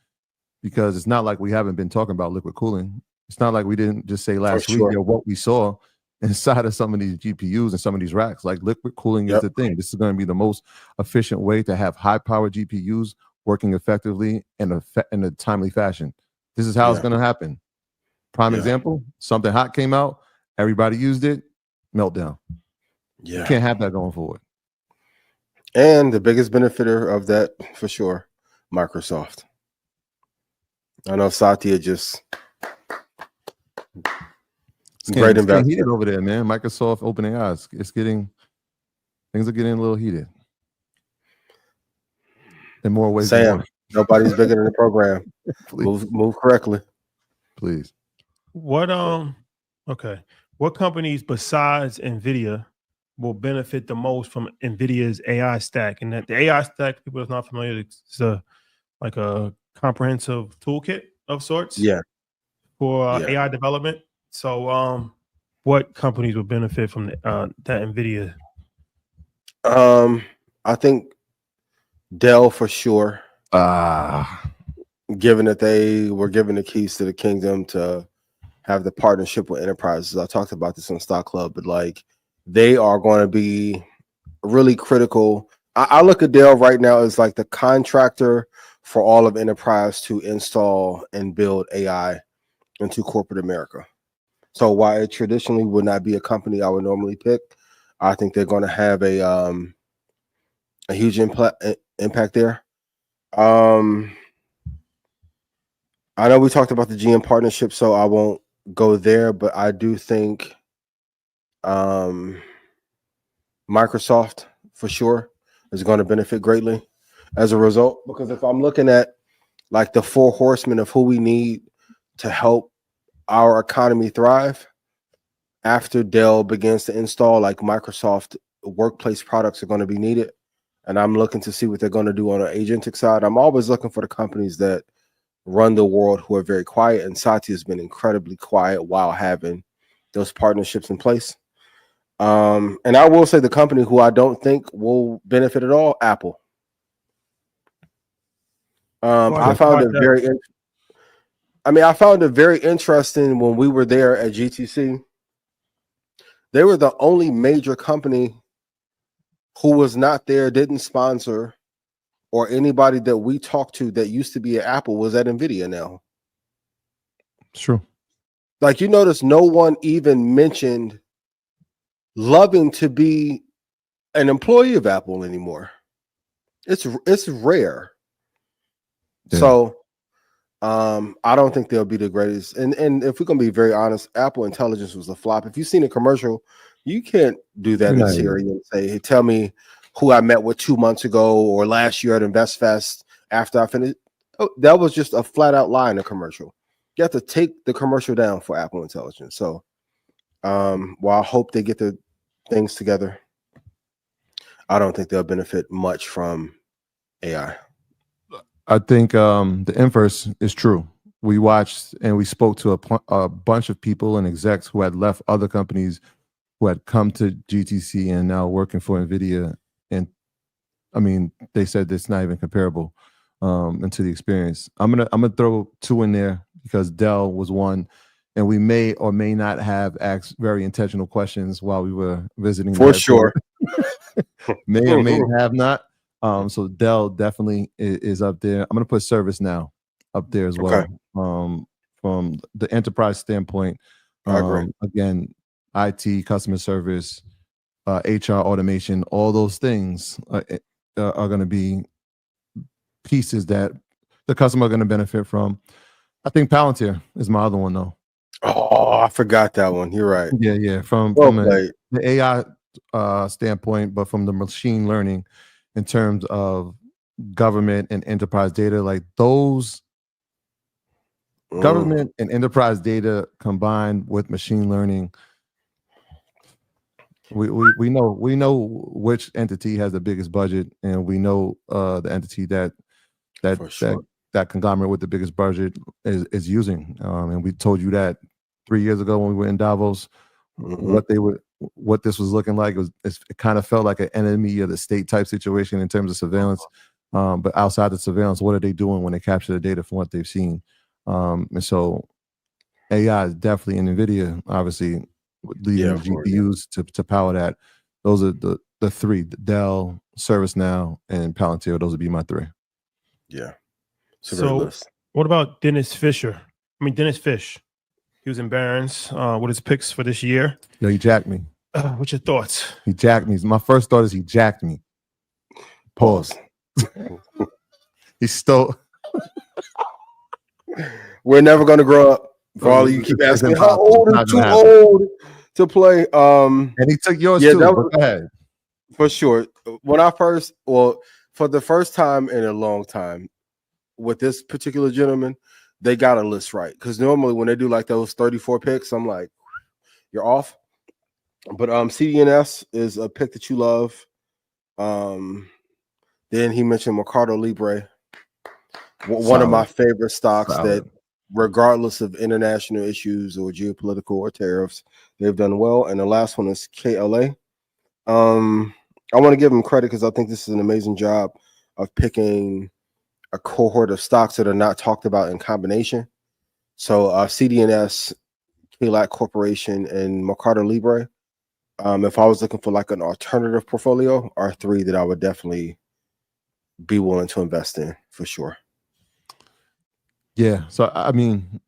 because it's not like we haven't been talking about liquid cooling. It's not like we didn't just say last week what we saw inside of some of these GPUs and some of these racks. Like liquid cooling is the thing. This is going to be the most efficient way to have high power GPUs working effectively in a timely fashion. This is how it's going to happen. Prime example, something hot came out, everybody used it, meltdown. You can't have that going forward. And the biggest benefiter of that, for sure, Microsoft. I know Satya just great investment. Heated over there, man. Microsoft OpenAI, things are getting a little heated. In more ways than one. Nobody's bigger than the program. Move correctly. Please. What companies besides NVIDIA will benefit the most from NVIDIA's AI stack? And that the AI stack, people that's not familiar, it's like a comprehensive toolkit of sorts. For AI development. So what companies will benefit from that NVIDIA? I think Dell for sure. Given that they were given the keys to the kingdom to have the partnership with enterprises. I talked about this on Stock Club, but like they are going to be really critical. I look at Dell right now as like the contractor for all of enterprise to install and build AI into corporate America. So while it traditionally would not be a company I would normally pick, I think they're going to have a huge impact there. I know we talked about the GM partnership, so I won't go there, but I do think Microsoft for sure is going to benefit greatly as a result, because if I'm looking at like the 4 horsemen of who we need to help our economy thrive, after Dell begins to install, like Microsoft workplace products are going to be needed. And I'm looking to see what they're going to do on an agentic side. I'm always looking for the companies that run the world who are very quiet. And Satya has been incredibly quiet while having those partnerships in place. And I will say the company who I don't think will benefit at all, Apple. I found it very interesting when we were there at GTC. They were the only major company who was not there, didn't sponsor, or anybody that we talked to that used to be at Apple was at NVIDIA now. It's true. Like, you notice no one even mentioned loving to be an employee of Apple anymore. It's rare. Yeah. So I don't think they'll be the greatest. And if we're gonna be very honest, Apple Intelligence was a flop. If you've seen a commercial, you can't do that in Siri and say, hey, tell me who I met with 2 months ago or last year at InvestFest after I finished. Oh, that was just a flat out lie in a commercial. You have to take the commercial down for Apple Intelligence. So while I hope they get the things together, I don't think they'll benefit much from AI. I think the inverse is true. We watched and we spoke to a bunch of people and execs who had left other companies, who had come to GTC and now working for NVIDIA. And I mean, they said it's not even comparable into the experience. I'm gonna throw two in there because Dell was one, and we may or may not have asked very intentional questions while we were visiting. For sure. May or may have not. So Dell definitely is up there. I'm going to put ServiceNow up there as well. Okay. From the enterprise standpoint, again, IT, customer service, HR automation, all those things are going to be pieces that the customer are going to benefit from. I think Palantir is my other one, though. Oh, I forgot that one. You're right. Yeah. From the AI standpoint, but from the machine learning in terms of government and enterprise data, like those government and enterprise data combined with machine learning, we know which entity has the biggest budget, and we know the entity that conglomerate with the biggest budget is using. And we told you that 3 years ago when we were in Davos, what this was looking like. It kind of felt like an enemy of the state type situation in terms of surveillance. But outside the surveillance, what are they doing when they capture the data from what they've seen? And so AI is definitely in NVIDIA, obviously, leading the GPUs to power that. Those are the three: Dell, ServiceNow, and Palantir. Those would be my three. Yeah. So what about Dennis Fish? He was in Barron's with his picks for this year. Yo, he jacked me. What's your thoughts? He jacked me. My first thought is he jacked me. Pause. He stole. We're never going to grow up. For all of you keep asking, how old is too old to play? And he took yours too. Go ahead. For sure. For the first time in a long time with this particular gentleman, they got a list right. Because normally when they do like those 34 picks, I'm like, you're off. But CDNS is a pick that you love. Then he mentioned Mercado Libre, one of my favorite stocks that, regardless of international issues or geopolitical or tariffs, they've done well. And the last one is KLA. I want to give him credit because I think this is an amazing job of picking a cohort of stocks that are not talked about in combination. So CDNS, KLAC Corporation, and Mercado Libre. If I was looking for like an alternative portfolio, are three that I would definitely be willing to invest in for sure. Yeah. So, I mean,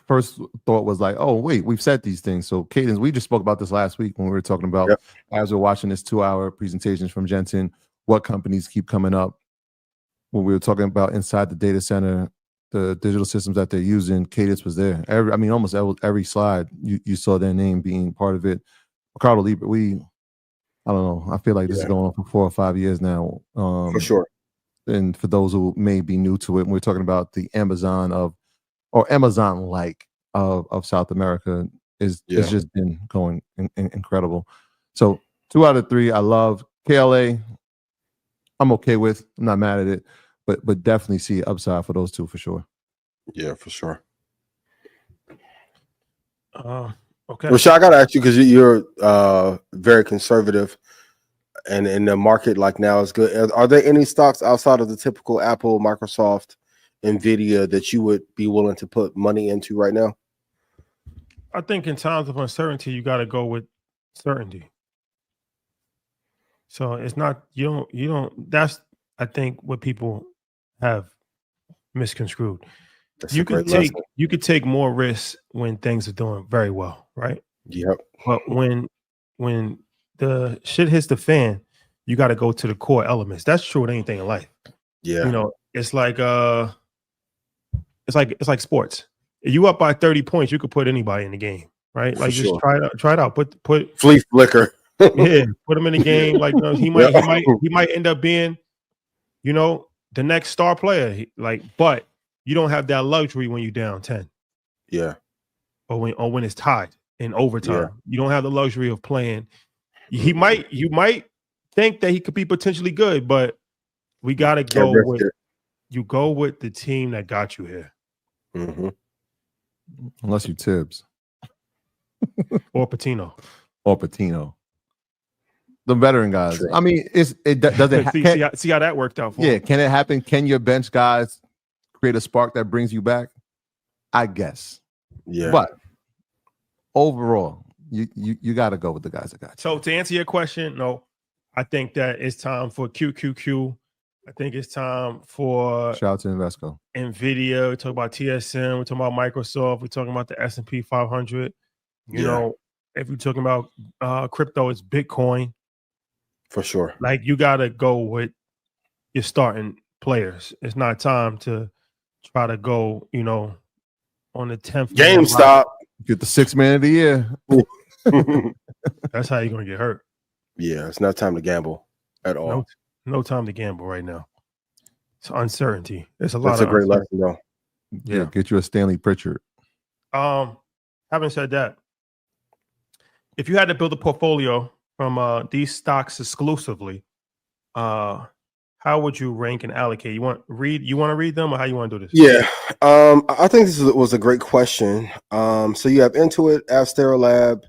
first thought was like, oh, wait, we've said these things. So, Cadence, we just spoke about this last week when we were talking about, as we're watching this 2-hour presentations from Jensen, what companies keep coming up. When we were talking about inside the data center, the digital systems that they're using, Cadence was there. Almost every slide, you saw their name being part of it. Mercado Libre, I don't know. I feel like this is going on for 4 or 5 years now. For sure. And for those who may be new to it, we're talking about the Amazon Amazon-like of South America it's just been going incredible. So 2 out of 3, I love. KLA, I'm okay with. I'm not mad at it, but definitely see upside for those two for sure. Yeah, for sure. Okay. Rashad, I gotta ask you because you're very conservative, and in the market like now is good. Are there any stocks outside of the typical Apple, Microsoft, NVIDIA that you would be willing to put money into right now? I think in times of uncertainty, you got to go with certainty. So it's not you don't. That's I think what people have misconstrued. That's You a could great take more risks when things are doing very well, right? Yep. But when the shit hits the fan, you got to go to the core elements. That's true with anything in life. Yeah. You know, it's like sports. If you up by 30 points, you could put anybody in the game, right? Like just try it out. Put Flea Flicker. yeah, put him in the game. Like he might end up being, the next star player. But you don't have that luxury when you're down 10. Yeah. Or when it's tied in overtime. Yeah. You don't have the luxury of playing. You might think that he could be potentially good, but we gotta go with the team that got you here. Mm-hmm. Unless you Tibbs. Or Patino. The veteran guys. True. I mean, does it see how that worked out for yeah, him. can it happen? Can your bench guys create a spark that brings you back? I guess. Yeah. But overall, you got to go with the guys that got you. So to answer your question, no, I think that it's time for QQQ. I think it's time for shout out to Invesco. NVIDIA. We talk about TSM. We're talking about Microsoft. We're talking about the S&P 500. You know, if we're talking about crypto, it's Bitcoin. For sure. Like you got to go with your starting players. It's not time to try to go, on the 10th. GameStop. Get the 6th man of the year. That's how you're going to get hurt. Yeah, it's not time to gamble at all. No time to gamble right now. It's uncertainty. There's a lot. That's a great lesson, though. Yeah, get you a Stanley Pritchard. Having said that, if you had to build a portfolio from these stocks exclusively, how would you rank and allocate? You want to read them, or how you want to do this? Yeah, I think this was a great question. So you have Intuit, ASTL Lab,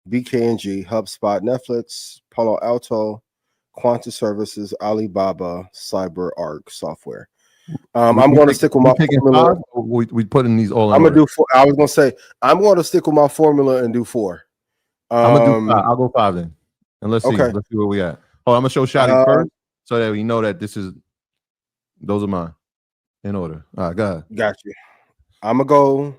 BKNG, HubSpot, Netflix, Palo Alto, Quanta Services, Alibaba, CYBR Software. I'm going to stick with my formula. We put in these all. I'm gonna do 4. I was gonna say I'm going to stick with my formula and do 4. I'm gonna do 5. I'll go 5 then, and let's see where we at. Oh, I'm gonna show Shotty first, so that we know that those are mine in order. All right, go ahead. Got you. I'm gonna go.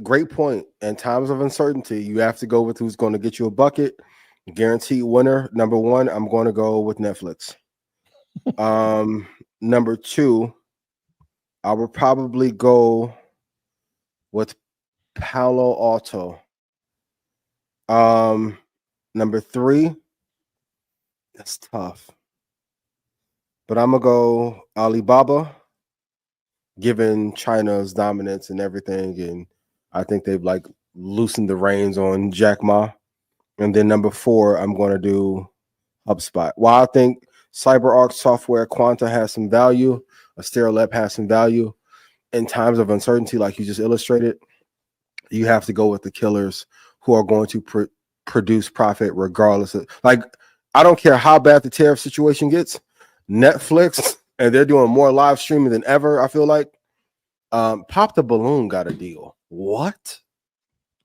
Great point. In times of uncertainty, you have to go with who's going to get you a bucket. Guaranteed winner. Number 1, I'm going to go with Netflix. Number 2, I would probably go with Palo Alto. Number 3, that's tough, but I'm gonna go Alibaba, given China's dominance and everything, and I think they've loosened the reins on Jack Ma. And then number 4, I'm going to do HubSpot. While I think CyberArk Software, Quanta has some value, ASTL Lab has some value, in times of uncertainty, like you just illustrated, you have to go with the killers who are going to produce profit regardless of, I don't care how bad the tariff situation gets. Netflix, and they're doing more live streaming than ever, I feel like. Pop the Balloon got a deal. What?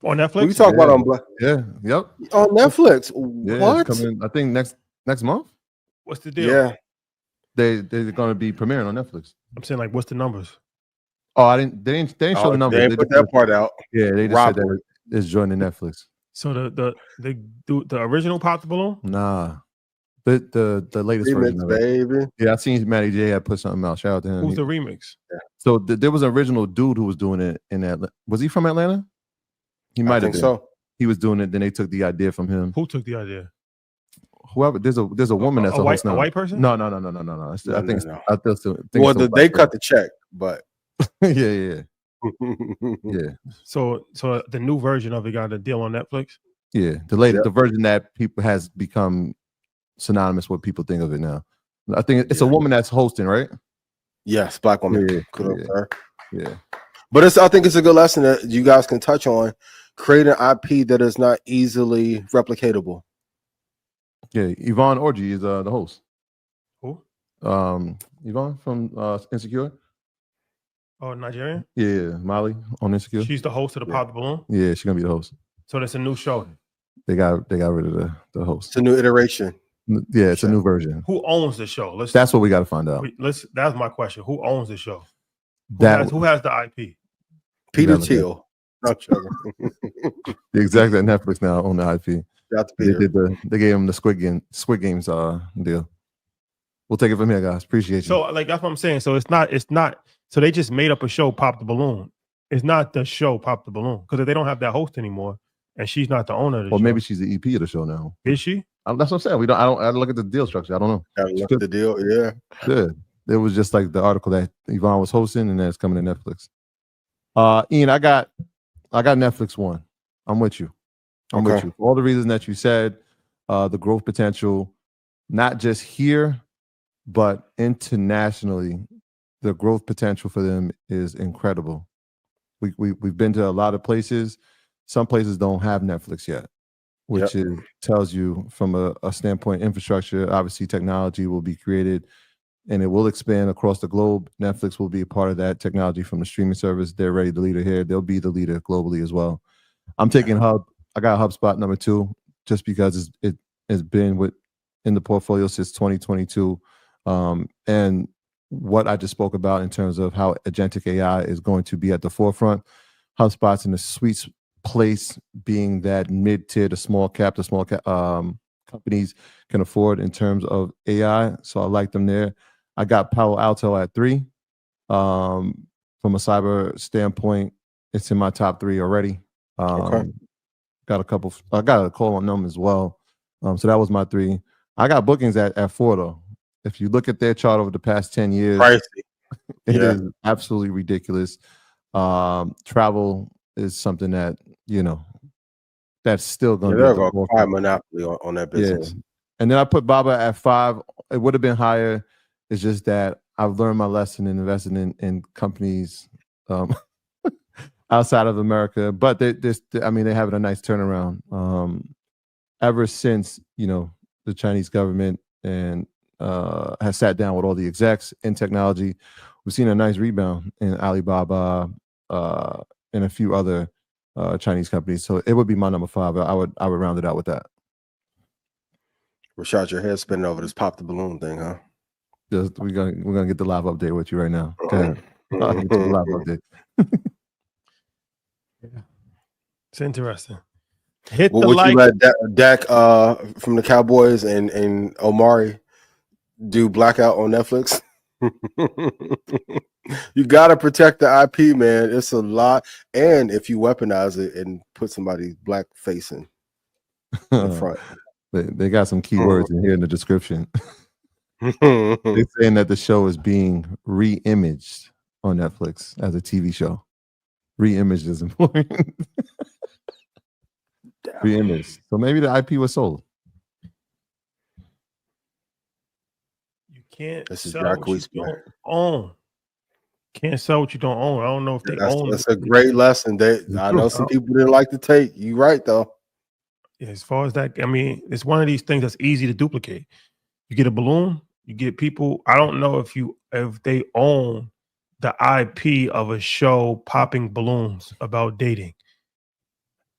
On Netflix? We talk about on Black. Yeah, yep. On Netflix. Yeah, what? It's coming, I think next month. What's the deal? Yeah. They're going to be premiering on Netflix. I'm saying, what's the numbers? Oh, they didn't show the numbers. They didn't put that part out. Yeah, they just said that it's joining Netflix. So the original Pop the Balloon? Nah. The latest remix, version of it. baby. Yeah, I seen Matty J had put something out. Shout out to him. Who's the remix? Yeah. So there was an original dude who was doing it in Atlanta. Was he from Atlanta? He might have been. So. He was doing it. Then they took the idea from him. Who took the idea? Whoever. There's a woman that's a host now. A white person? No. I think. Well, they cut the check, but yeah. So the new version of it got a deal on Netflix. Yeah, the version that people has become synonymous with what people think of it now. I think it's a woman that's hosting, right? Yes, black woman. Yeah. But I think it's a good lesson that you guys can touch on, create an IP that is not easily replicatable. Yeah, Yvonne Orji is the host. Who? Yvonne from Insecure. Oh, Nigerian? Yeah, Molly on Insecure. She's the host of the Pop the Balloon? Yeah, she's gonna be the host. So that's a new show. They got rid of the host. It's a new iteration. Yeah, it's a new version. Who owns the show? That's what we got to find out. That's my question. Who owns the show? Who has the IP? Peter Thiel. Exactly. Netflix now own the IP. They gave him the Squid Games deal. We'll take it from here, guys. Appreciate you. So like that's what I'm saying. So it's not. So they just made up a show, Pop the Balloon. It's not the show Pop the Balloon because they don't have that host anymore, and she's not the owner of the show. Well, maybe she's the EP of the show now. Is she? That's what I'm saying. I don't look at the deal structure. I don't know. I look at the deal. Yeah. Good. It was just like the article that Yvonne was hosting, and then it's coming to Netflix. Ian, I got Netflix One. I'm with you. I'm with you. For all the reasons that you said, the growth potential, not just here, but internationally, the growth potential for them is incredible. We've been to a lot of places. Some places don't have Netflix yet, which tells you from a standpoint, infrastructure, obviously technology will be created and it will expand across the globe. Netflix will be a part of that technology from the streaming service. They're already the leader here. They'll be the leader globally as well. I'm taking I got HubSpot number 2 just because it has been in the portfolio since 2022. And what I just spoke about in terms of how agentic AI is going to be at the forefront. HubSpot's in a sweet place, being that mid-tier to small cap companies can afford in terms of AI. So I like them there. I got Palo Alto at 3. From a cyber standpoint, it's in my top 3 already. Got a couple. I got a call on them as well. So that was my 3. I got bookings at 4 though. If you look at their chart over the past 10 years, it is absolutely ridiculous. Travel is something that, that's still going to be a monopoly on that business. Yeah. And then I put Baba at 5. It would have been higher. It's just that I've learned my lesson in investing in companies outside of America. But they're having a nice turnaround. Ever since, the Chinese government and has sat down with all the execs in technology, we've seen a nice rebound in Alibaba and a few other Chinese companies. So it would be my number 5. I would round it out with that. Rashad, your head's spinning over this Pop the Balloon thing, huh? We're gonna get the live update with you right now. Go ahead. I'll get you the live update. It's interesting. Hit the would like. You let Dak from the Cowboys and Omari do Blackout on Netflix? You gotta protect the IP, man. It's a lot, and if you weaponize it and put somebody's black face in the front, they got some keywords in here in the description. They're saying that the show is being re-imaged on Netflix as a TV show. Re-imaged is important. Re-imaged. So maybe the IP was sold. You can't this sell what you don't own. Can't sell what you don't own. I don't know if they own. That's a great lesson. I know some people didn't like to take. You right though. As far as that, it's one of these things that's easy to duplicate. You get a balloon, you get people. I don't know if they own the IP of a show popping balloons about dating.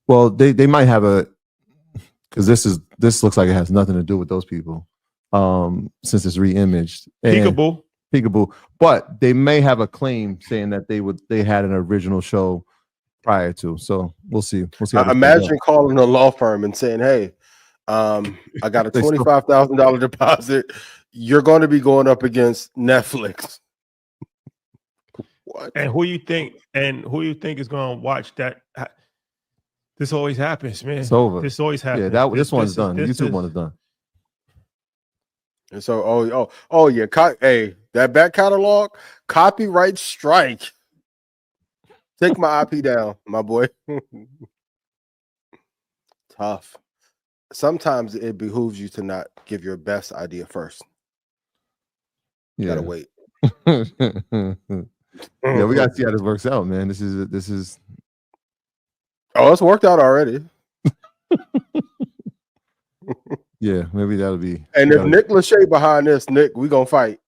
Well, they might have because this looks like it has nothing to do with those people. Since it's re-imaged. Peekaboo. But they may have a claim saying that they had an original show prior to. So we'll see. Imagine calling a law firm and saying, "Hey, I got a $25,000 deposit. You're going to be going up against Netflix." What? And who you think is going to watch that? This always happens, man. It's over. This always happens. Yeah, this one's done. YouTube one is done. And so, yeah, hey, that back catalog, copyright strike. Take my IP down, my boy. Tough. Sometimes it behooves you to not give your best idea first. You gotta wait. Yeah, we gotta see how this works out, man. This is Oh, it's worked out already. Yeah, maybe that'll be. And if Nick Lachey behind this, Nick, we gonna fight.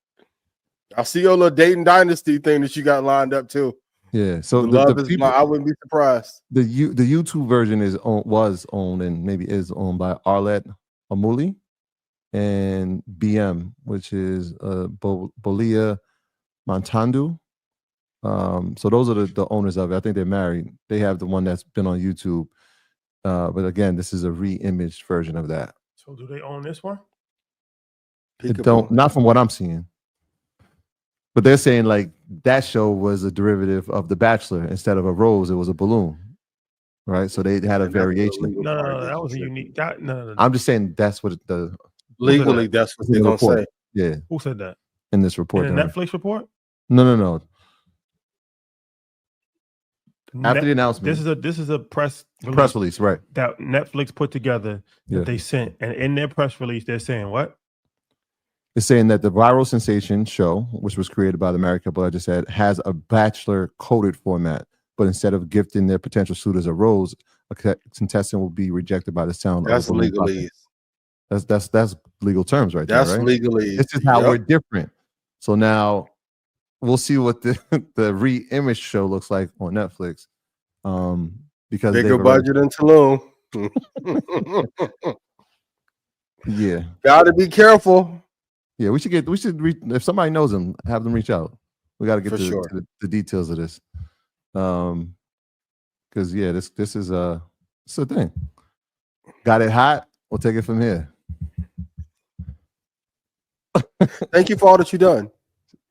I see your little Dayton Dynasty thing that you got lined up too. Yeah, so the love is blind. I wouldn't be surprised. The YouTube version was owned and maybe is owned by Arlet Amuli and BM, which is Bolia Montandu. So those are the owners of it. I think they're married. They have the one that's been on YouTube. But again, this is a re-imaged version of that. So do they own this one? Not from what I'm seeing. But they're saying like that show was a derivative of The Bachelor. Instead of a rose, it was a balloon. Right? So they had a variation. No, that was a unique. No. I'm just saying that's what legally that's what they're gonna say. Yeah. Who said that? In this report. In the Netflix report? No. After the announcement. This is a press release, right? That Netflix put together that they sent. And in their press release, they're saying what? It's saying that the viral sensation show, which was created by the married couple I just said, has a Bachelor coded format. But instead of gifting their potential suitors a rose, a contestant will be rejected by the sound. That's legalese. That's legal terms right there. That's right? Legalese. This is how we're different. So now we'll see what the re-image show looks like on Netflix. Because bigger budget in Tulum. Yeah. Gotta be careful. Yeah, if somebody knows them, have them reach out. We got to get to the details of this. Because yeah, this is a thing. Got it hot? We'll take it from here. Thank you for all that you've done.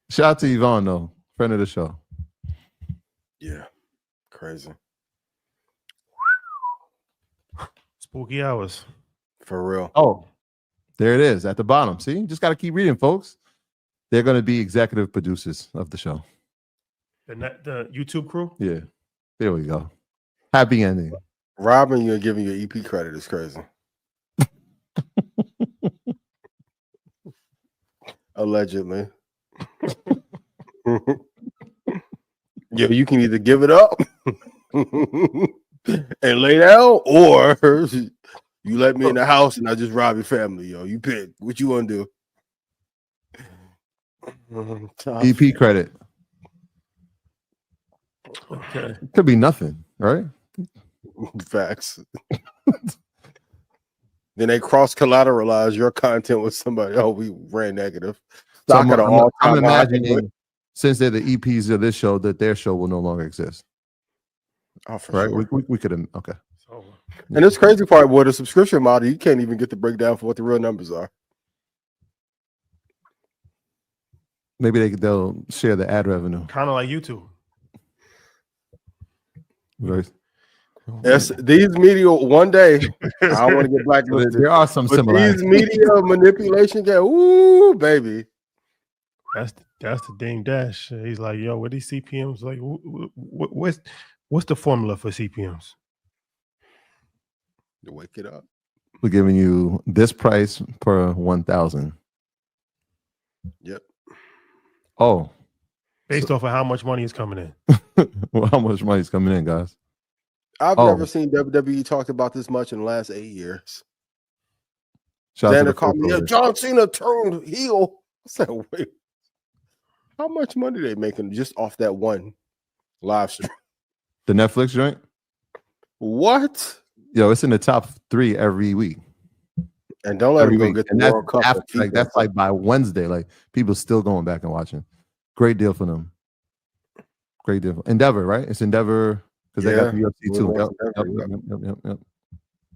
Shout out to Yvonne, though, friend of the show. Yeah, crazy. Spooky hours. For real. Oh, there it is at the bottom. See, just got to keep reading, folks. They're going to be executive producers of the show. The YouTube crew? Yeah. There we go. Happy ending. Robbing you and giving you EP credit is crazy. Allegedly. Yo, you can either give it up and lay down, or you let me in the house and I just rob your family. Yo, you pick. What you want to do? EP credit. Okay. Could be nothing, right? Facts. Then they cross collateralize your content with somebody. Oh, we ran negative. So I'm imagining, since they're the EPs of this show, that their show will no longer exist. Oh, for right? sure. We could. Okay. And this crazy part, with a subscription model, you can't even get the breakdown for what the real numbers are. Maybe they'll share the ad revenue. Kind of like YouTube. Right. Yes, these media one day. I don't want to get blacklisted. There are some similarities. These media manipulation get ooh, baby. That's the ding dash. He's like, yo, what these CPMs like? What's the formula for CPMs? To wake it up. We're giving you this price per 1,000. Yep. Oh, based off of how much money is coming in. Well, how much money is coming in, guys? I've never seen WWE talk about this much in the last 8 years. Xander called me, John Cena turned heel. I said, wait, how much money are they making just off that one live stream? The Netflix joint? What? Yo, it's in the top 3 every week. And don't let them go get the World Cup. That's like by Wednesday. Like people still going back and watching. Great deal for them. Great deal. Endeavor, right? It's Endeavor because they got the UFC too. Yep.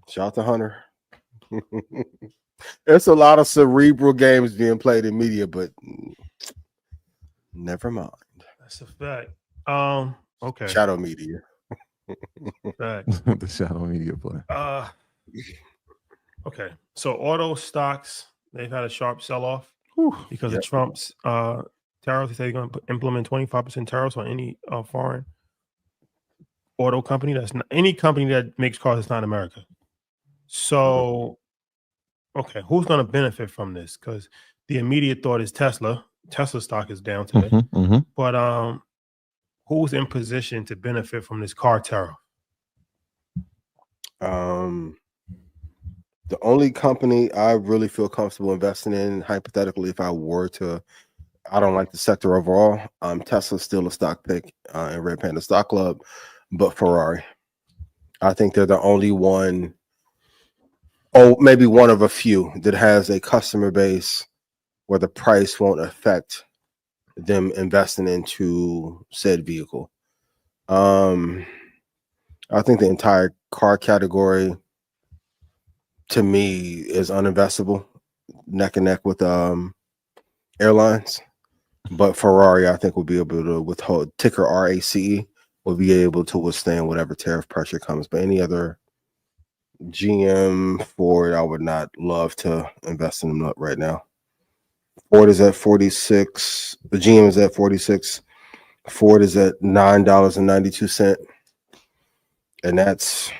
Shout out to Hunter. There's a lot of cerebral games being played in media, but never mind. That's a fact. Okay. Shadow media. The shadow media play. Okay. So auto stocks, they've had a sharp sell-off because of Trump's tariffs. He said he's going to implement 25% tariffs on any foreign auto company. That's not any company that makes cars that's not America. So, okay, who's going to benefit from this? Because the immediate thought is Tesla. Tesla stock is down today. But who's in position to benefit from this car tariff? The only company I really feel comfortable investing in, hypothetically, if I were to, I don't like the sector overall. Tesla's still a stock pick in Red Panda Stock Club, but Ferrari. I think they're the only one, maybe one of a few that has a customer base where the price won't affect them investing into said vehicle. I think the entire car category, to me, is uninvestable, neck and neck with airlines. But Ferrari, I think, will be able to withhold, ticker RACE, will be able to withstand whatever tariff pressure comes. But any other GM, Ford, I would not love to invest in them right now. Ford is at 46. The GM is at 46. Ford is at $9.92. And that's,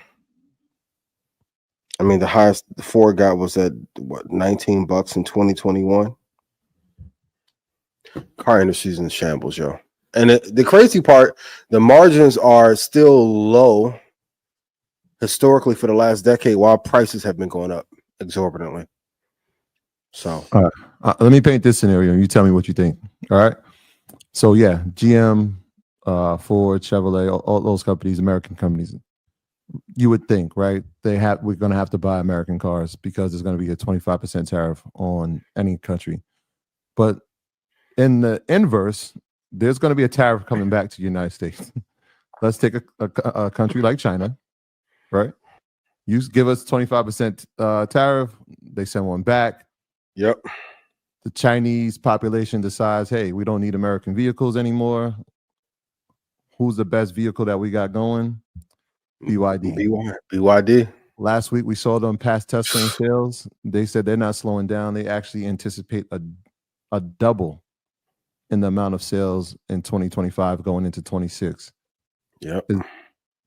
I mean, the highest the Ford got was at what, $19 in 2021. Car industry's in shambles, yo. And the crazy part, the margins are still low historically for the last decade, while prices have been going up exorbitantly. So, all right. Let me paint this scenario and you tell me what you think. All right. So yeah, GM, Ford, Chevrolet, all those companies, American companies. You would think, right? We're going to have to buy American cars because there's going to be a 25% tariff on any country. But in the inverse, there's going to be a tariff coming back to the United States. Let's take a country like China, right? You give us 25% tariff, they send one back. yep. The Chinese population decides, hey, we don't need American vehicles anymore. Who's the best vehicle that we got going? BYD. BYD. Last week we saw them pass Tesla in sales. They said they're not slowing down. They actually anticipate a double in the amount of sales in 2025 going into 26. Yep.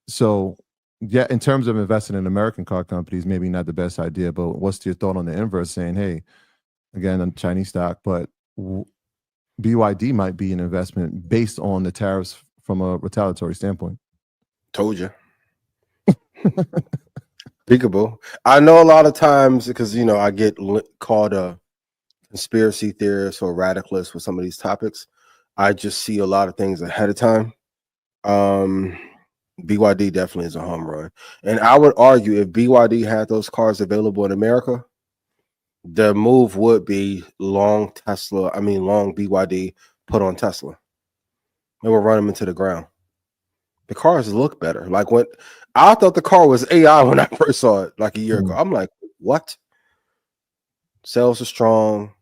So yeah, in terms of investing in American car companies, maybe not the best idea, but what's your thought on the inverse saying, hey, again, on Chinese stock, but BYD might be an investment based on the tariffs from a retaliatory standpoint? Told you. Peekaboo. I know a lot of times, because I get called a conspiracy theorist or radicalist with some of these topics. I just see a lot of things ahead of time. BYD definitely is a home run, and I would argue if BYD had those cars available in America, the move would be long BYD put on Tesla. They will run them into the ground. The cars look better. Like, when I thought the car was AI when I first saw it like a year ago. I'm like, what? Sales are strong,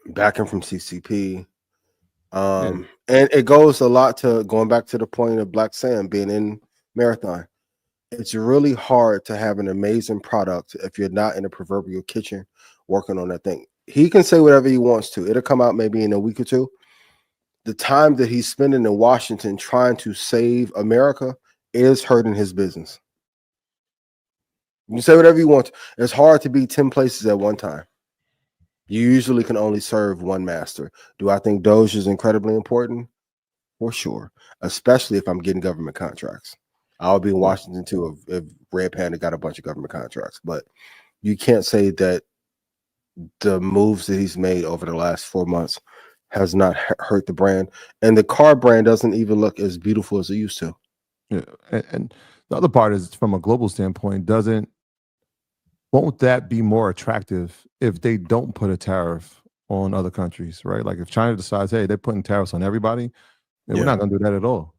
backing from CCP. And it goes a lot to going back to the point of Black Sam being in Marathon. It's really hard to have an amazing product if you're not in a proverbial kitchen working on that thing. He can say whatever he wants to. It'll come out maybe in a week or two. The time that he's spending in Washington trying to save America is hurting his business. You can say whatever you want. It's hard to be 10 places at one time. You usually can only serve one master. Do I think Doge is incredibly important? For sure, especially if I'm getting government contracts. I'll be in Washington too if Red Panda got a bunch of government contracts. But you can't say that the moves that he's made over the last 4 months has not hurt the brand. And the car brand doesn't even look as beautiful as it used to. Yeah, and the other part is, from a global standpoint, won't that be more attractive if they don't put a tariff on other countries, right? Like if China decides, hey, they're putting tariffs on everybody, we're not going to do that at all.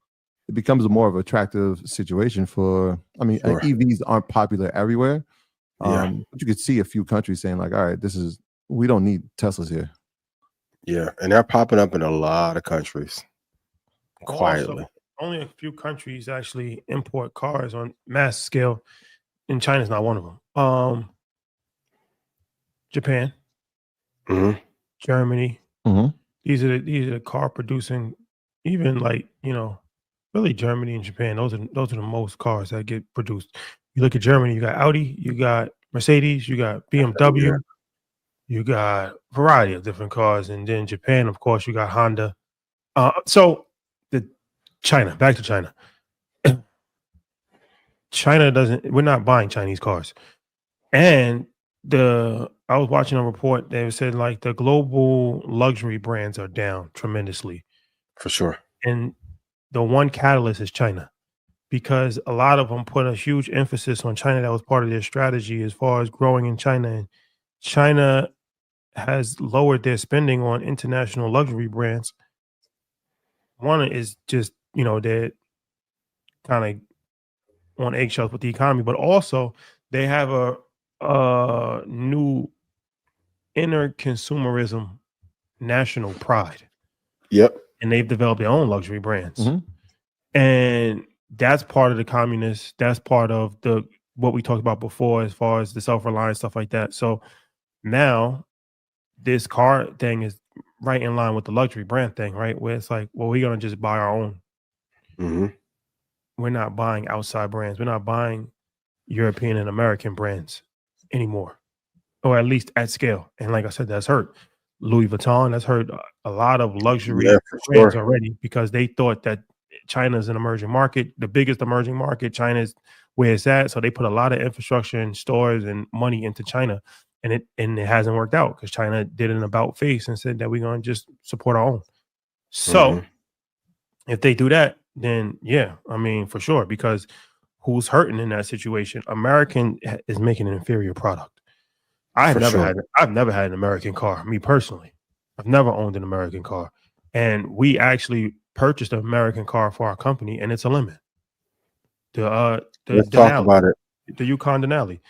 It becomes a more of an attractive situation for, Sure. EVs aren't popular everywhere. Yeah. But you could see a few countries saying like, all right, we don't need Teslas here. Yeah. And they're popping up in a lot of countries quietly. Also, only a few countries actually import cars on mass scale, and China's not one of them. Japan, Germany. These are the car producing, even like, really Germany and Japan. Those are the most cars that get produced. You look at Germany, you got Audi, you got Mercedes, you got BMW, you got a variety of different cars, and then Japan, of course, you got Honda. Back to China. China doesn't. We're not buying Chinese cars. And I was watching a report that said like the global luxury brands are down tremendously, For sure. and the one catalyst is China, because a lot of them put a huge emphasis on China. That was part of their strategy as far as growing in China. And China has lowered their spending on international luxury brands. One is just, they're kind of on eggshells with the economy, but also they have a new inner consumerism national pride. Yep. And they've developed their own luxury brands. Mm-hmm. And that's part of the communists. That's part of what we talked about before as far as the self-reliance, stuff like that. So now this car thing is right in line with the luxury brand thing, right? Where it's like, well, we're going to just buy our own. Mm-hmm. We're not buying outside brands. We're not buying European and American brands anymore, or at least at scale. And like I said, that's hurt Louis Vuitton. That's hurt a lot of luxury brands already, because they thought that China's an emerging market, the biggest emerging market. China's where it's at. So they put a lot of infrastructure and stores and money into China. And it hasn't worked out, because China did an about face and said that we're going to just support our own. So if they do that, then yeah, I mean, for sure, because who's hurting in that situation? American is making an inferior product. I've never had an American car, me personally. I've never owned an American car. And we actually purchased an American car for our company, and it's a limit. Let's talk about it. The Yukon Denali.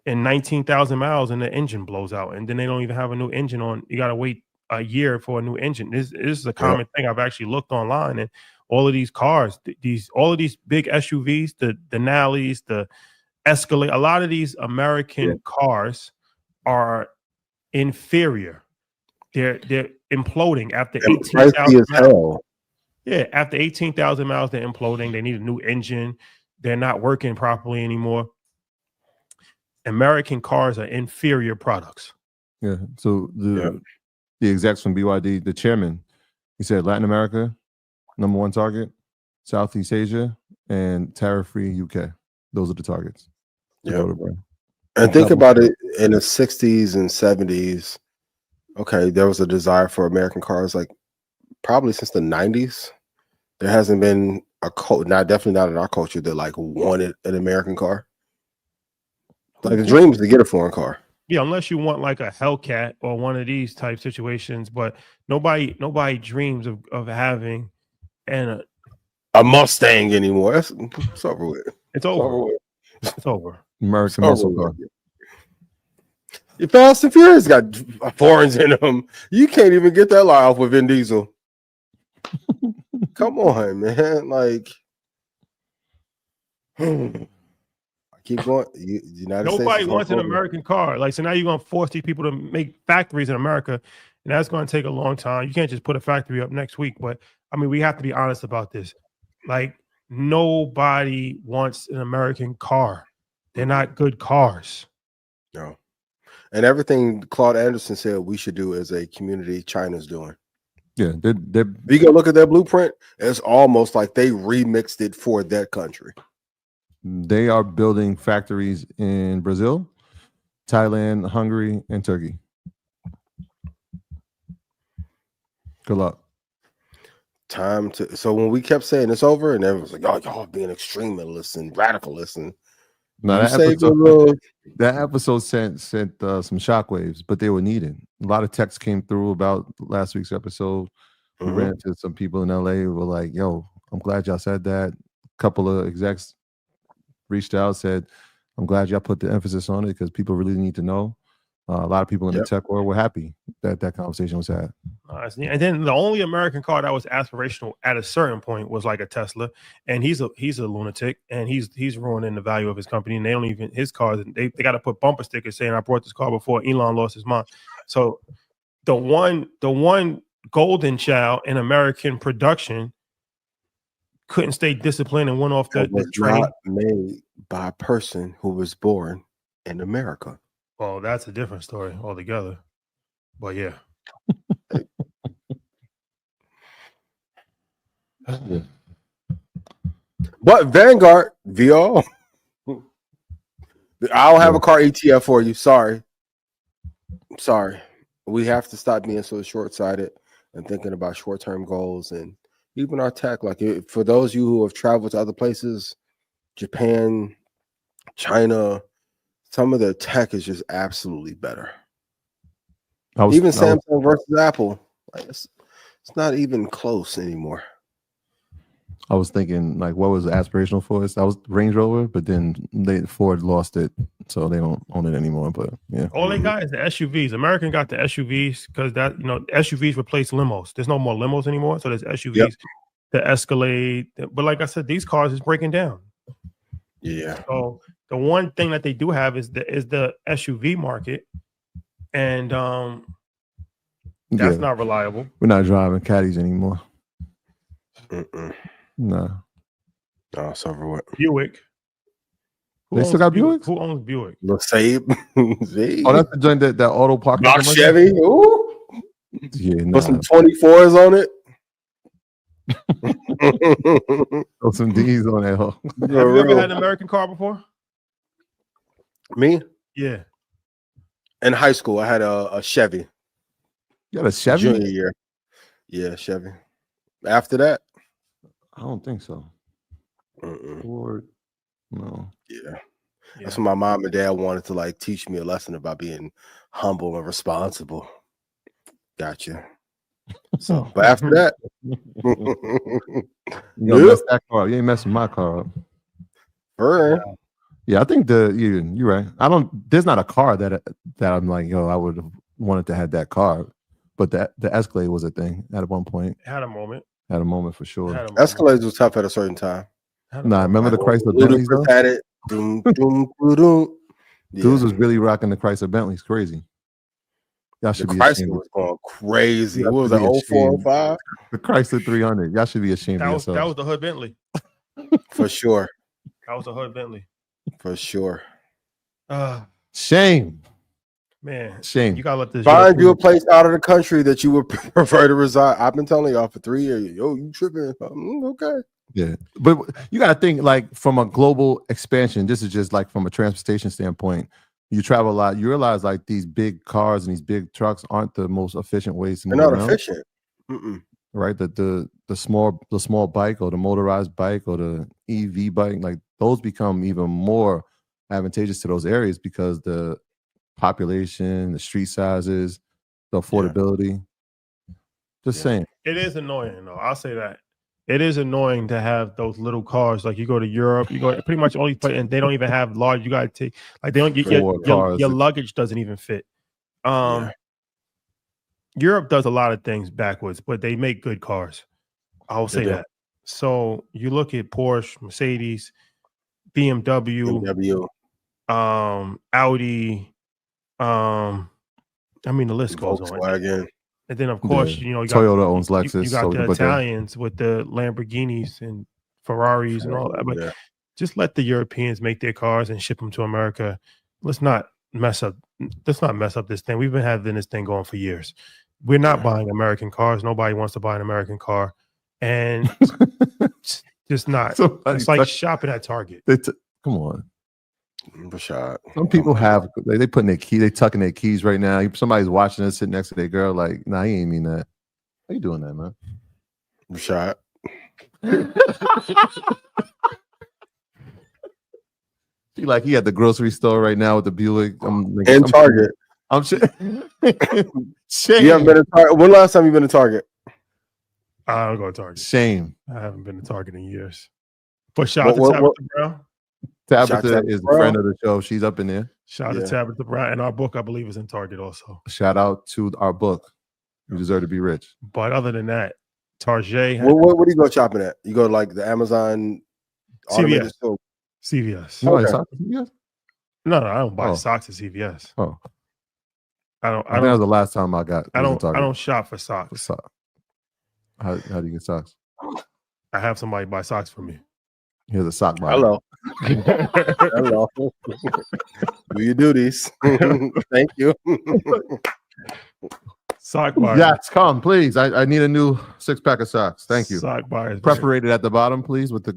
And 19,000 miles and the engine blows out, and then they don't even have a new engine on. You got to wait a year for a new engine. This is a common thing. I've actually looked online, and all of these cars, all of these big SUVs, the Denali's, the Escalade, a lot of these American cars are inferior. They're imploding after 18,000 miles. Yeah, after 18,000 miles, they're imploding. They need a new engine. They're not working properly anymore. American cars are inferior products. Yeah. So the execs from BYD, the chairman, he said Latin America, number one target, Southeast Asia, and tariff-free UK. Those are the targets. Yeah. And think about it, in the 60s and 70s, okay, there was a desire for American cars, like probably since the 90s. There hasn't been definitely not in our culture, that like wanted an American car. Like the dream is to get a foreign car. Yeah, unless you want like a Hellcat or one of these type situations, but nobody dreams of having a Mustang anymore. It's over with. It's over. It's over. American muscle car. Your Fast and Furious got foreigns in them. You can't even get that line off with Vin Diesel. Come on, man. Like, keep going. Nobody wants an American car. Like, so now you're going to force these people to make factories in America, and that's going to take a long time. You can't just put a factory up next week. But I mean, we have to be honest about this. Like, nobody wants an American car. They're not good cars. No. And everything Claude Anderson said we should do as a community, China's doing. Yeah, you go look at their blueprint, it's almost like they remixed it for that country. They are building factories in Brazil, Thailand, Hungary, and Turkey. Good luck. So when we kept saying it's over, and everyone was like, "Oh, y'all being extremists and radicalists," and that episode sent some shockwaves, but they were needed. A lot of texts came through about last week's episode. We ran into some people in LA who were like, "Yo, I'm glad y'all said that." A couple of execs reached out, said, "I'm glad y'all put the emphasis on it because people really need to know." A lot of people in the tech world were happy that conversation was had. And then the only American car that was aspirational at a certain point was like a Tesla, and he's a lunatic, and he's ruining the value of his company. And they don't even his cars. They got to put bumper stickers saying, "I brought this car before Elon lost his mind." So the one golden child in American production couldn't stay disciplined and went off the train. Not made by a person who was born in America. Well, that's a different story altogether. But yeah. But Vanguard, VR, I'll have a car ETF for you. Sorry. We have to stop being so short-sighted and thinking about short-term goals, and even our tech. Like, for those of you who have traveled to other places, Japan, China, some of their tech is just absolutely better. Even Samsung versus Apple, like it's not even close anymore. I was thinking, like, what was aspirational for us? That was Range Rover, but then Ford lost it, so they don't own it anymore. But yeah, all they got is the SUVs. American got the SUVs because that SUVs replace limos. There's no more limos anymore, so there's SUVs, the Escalade. But like I said, these cars is breaking down. Yeah. So the one thing that they do have is the SUV market, and that's not reliable. We're not driving caddies anymore. No. Oh, it's over with. Buick. They still got Buicks? Who owns Buick? Sabe. Oh, that's the joint that auto park. Not Chevy. Ooh. Yeah, put some 24s on it. Throw some D's on that. Have you ever had an American car before? Me? Yeah. In high school, I had a Chevy. You had a Chevy? Junior year. Yeah, Chevy. After that? I don't think so. Ford, no. Yeah. That's when my mom and dad wanted to like teach me a lesson about being humble and responsible. Gotcha. So, but after that, you mess that car up. You ain't messing my car up. Yeah, I think you're right. There's not a car that I'm like, yo, I would have wanted to have that car, but the Escalade was a thing at one point. Had a moment. Had a moment for sure. Escalades was tough at a certain time. Nah, remember the Chrysler Bentleys though? Had it. Dudes was really rocking the Chrysler Bentleys. Crazy. Y'all should be ashamed. Was going crazy. What was that? 0405? The Chrysler 300. Y'all should be ashamed of yourself. That was the hood Bentley. For sure. That was the hood Bentley. For sure. Shame. Man, shame. You gotta let this find you a place out of the country that you would prefer to reside. I've been telling y'all for 3 years. Yo, you tripping? Okay. Yeah, but you got to think like from a global expansion. This is just like from a transportation standpoint. You travel a lot. You realize like these big cars and these big trucks aren't the most efficient ways to move around. They're not efficient. Right? The small bike or the motorized bike or the EV bike, like those become even more advantageous to those areas because the population, the street sizes, the affordability. Just saying. It is annoying though. I'll say that. It is annoying to have those little cars. Like you go to Europe, you go pretty much only play, and they don't even have large. You got to take like they don't get your luggage doesn't even fit. Europe does a lot of things backwards, but they make good cars. I will say that. So you look at Porsche, Mercedes, BMW, Audi. I mean the list goes on. And then, of course, you got Toyota owns Lexus. You got the Italians with the Lamborghinis and Ferraris and all that. But just let the Europeans make their cars and ship them to America. Let's not mess up this thing. We've been having this thing going for years. We're not buying American cars. Nobody wants to buy an American car, and just not. It's like shopping at Target. Come on. Rashad. Some people have they putting their key, they tucking their keys right now. Somebody's watching us sitting next to their girl, like, nah, he ain't mean that. How you doing that, man? Rashad. He like he at the grocery store right now with the Buick. Target. I'm sure. You haven't been to Target. When last time you been to Target? I don't go to Target. Shame. I haven't been to Target in years. But shout out to Tabitha Brown. Tabitha is a friend of the show. She's up in there. Shout out to Tabitha Brown. And our book, I believe, is in Target also. Shout out to our book. You deserve to be rich. But other than that, Target. What do you go shopping at? You go to like the Amazon CVS. CVS. No, CVS? No, I don't buy socks at CVS. Oh. I don't. That was the last time I got. I don't shop for socks. How do you get socks? I have somebody buy socks for me. Here's a sock buyer. Hello. Hello. Do your duties. Thank you. Sock buyers. Yes, come, please. I need a new 6-pack of socks. Thank you. Sock buyers. Perforated at the bottom, please, with the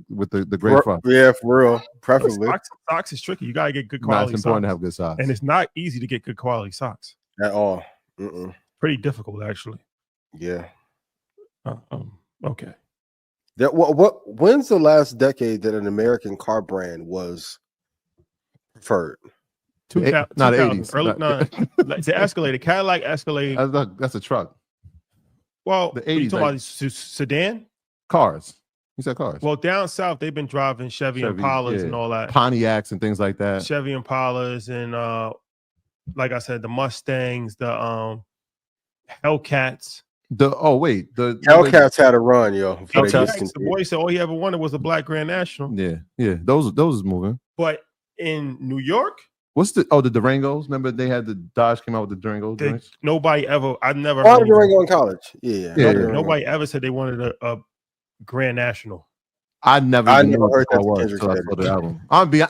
gray front. Yeah, for real. Preferably. Socks is tricky. You gotta get good Nah, quality it's important to socks. have good socks. And it's not easy to get good quality socks. At all. Pretty difficult, actually. Yeah. Okay. When's the last decade that an American car brand was preferred? Not 80s. Early, no, the Escalade, Cadillac Escalade. That's a truck. Well, the what are you 80s, talking like- about sedan? Cars. You said cars. Well, down south they've been driving Chevy Impalas and all that. Pontiacs and things like that. Chevy Impalas and like I said, the Mustangs, the Hellcats. The Hellcats had a run, yo. The boy said all he ever wanted was a black Grand National. Yeah. Those is moving. But in New York, what's the Durangos? Remember they had the Dodge came out with the Durango joints? Nobody ever. I've never. Heard the Durango in college. Yeah. Nobody ever said they wanted a Grand National. I never heard that the the album. I never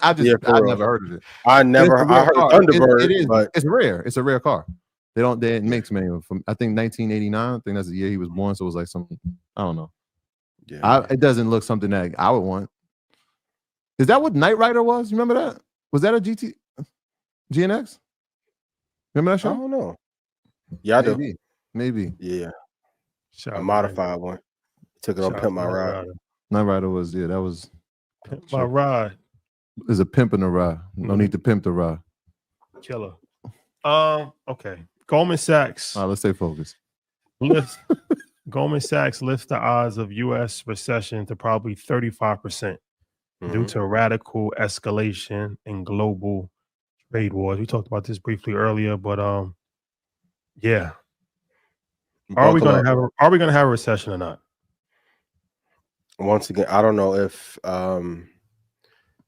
heard of it. I heard Thunderbird, but it's rare. It's a rare car. They didn't make many of them from I think 1989. I think that's the year he was born. So it was like something, I don't know. Yeah. It doesn't look something that I would want. Is that what Knight Rider was? You remember that? Was that a GNX? Remember that show? I don't know. Yeah, I do. Maybe. Yeah. A modified one. Took it on Pimp My Ride. Knight Rider was, that was Pimp My Ride. There's a pimp in the ride. No need to pimp the ride. Killer. Okay. Goldman Sachs. All right, let's stay focused. Goldman Sachs lifts the odds of U.S. recession to probably 35% due to radical escalation in global trade wars. We talked about this briefly earlier, but yeah. Are we gonna have a recession or not? Once again, I don't know if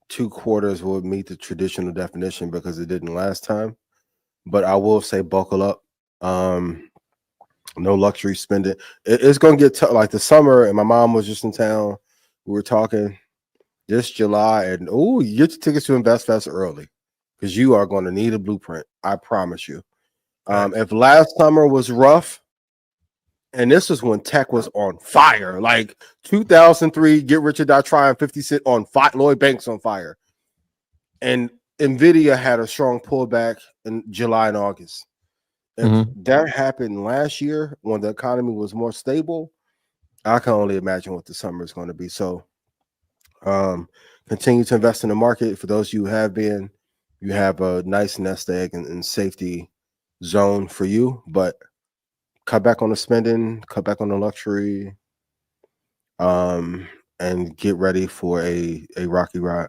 2 quarters would meet the traditional definition because it didn't last time. But I will say buckle up. No luxury spending. It's going to get tough. Like the summer, and my mom was just in town. We were talking this July, and you get your tickets to InvestFest early because you are going to need a blueprint. I promise you. If last summer was rough, and this was when tech was on fire, like 2003, Get Rich or Die Trying, 50 Cent on fire, Lloyd Banks on fire, and NVIDIA had a strong pullback in July and August. If that happened last year when the economy was more stable, I can only imagine what the summer is going to be. So continue to invest in the market. For those of you who have been, you have a nice nest egg and safety zone for you, but cut back on the spending, cut back on the luxury, and get ready for a rocky ride.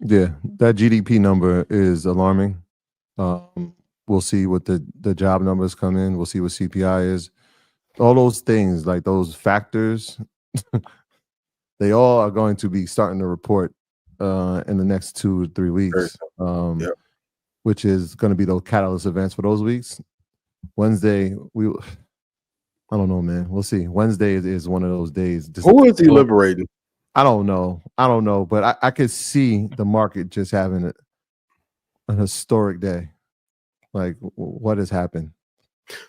Yeah, that GDP number is alarming. We'll see what the job numbers come in. We'll see what CPI is. All those things, like those factors, they all are going to be starting to report in the next 2 to 3 weeks, which is going to be those catalyst events for those weeks. Wednesday, I don't know, man. We'll see. Wednesday is one of those days. Who is he liberating? I don't know, but I could see the market just having an historic day. Like, what has happened?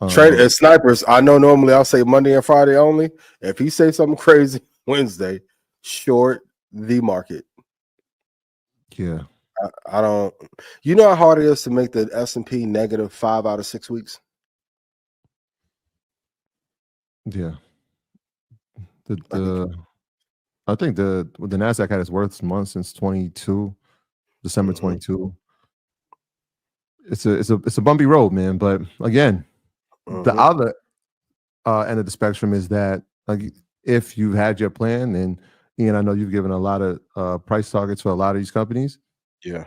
Trade as snipers. I know normally I'll say Monday and Friday only. If he say something crazy Wednesday, short the market. Yeah, I don't. You know how hard it is to make the S&P negative 5 out of 6 weeks. Yeah. I think the NASDAQ had its worst month since December 22. It's a bumpy road, man. But again, the other end of the spectrum is that if you had your plan, and Ian, I know you've given a lot of price targets for a lot of these companies. Yeah,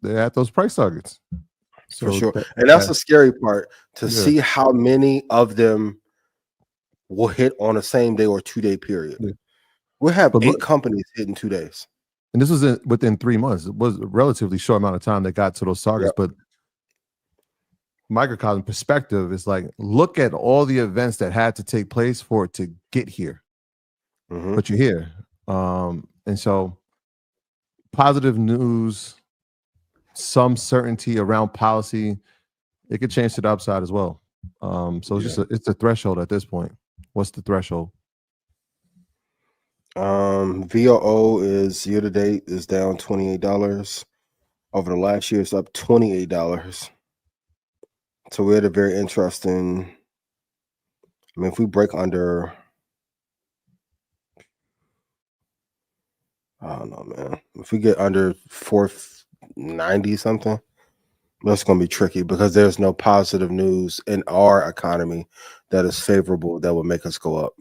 they're at those price targets. So for sure, and that's the scary part to see how many of them will hit on the same day or 2 day period. Yeah. We'll have 8 companies hit in 2 days. And this was within 3 months. It was a relatively short amount of time that got to those targets. But microcosm perspective is like, look at all the events that had to take place for it to get here. But you're here. And so positive news, some certainty around policy, it could change to the upside as well. So it's just it's a threshold at this point. What's the threshold? VOO is year to date is down $28. Over the last year, it's up $28. So we had a very interesting. I mean, if we break under, I don't know, man. If we get under 490 something, that's going to be tricky because there's no positive news in our economy that is favorable that would make us go up.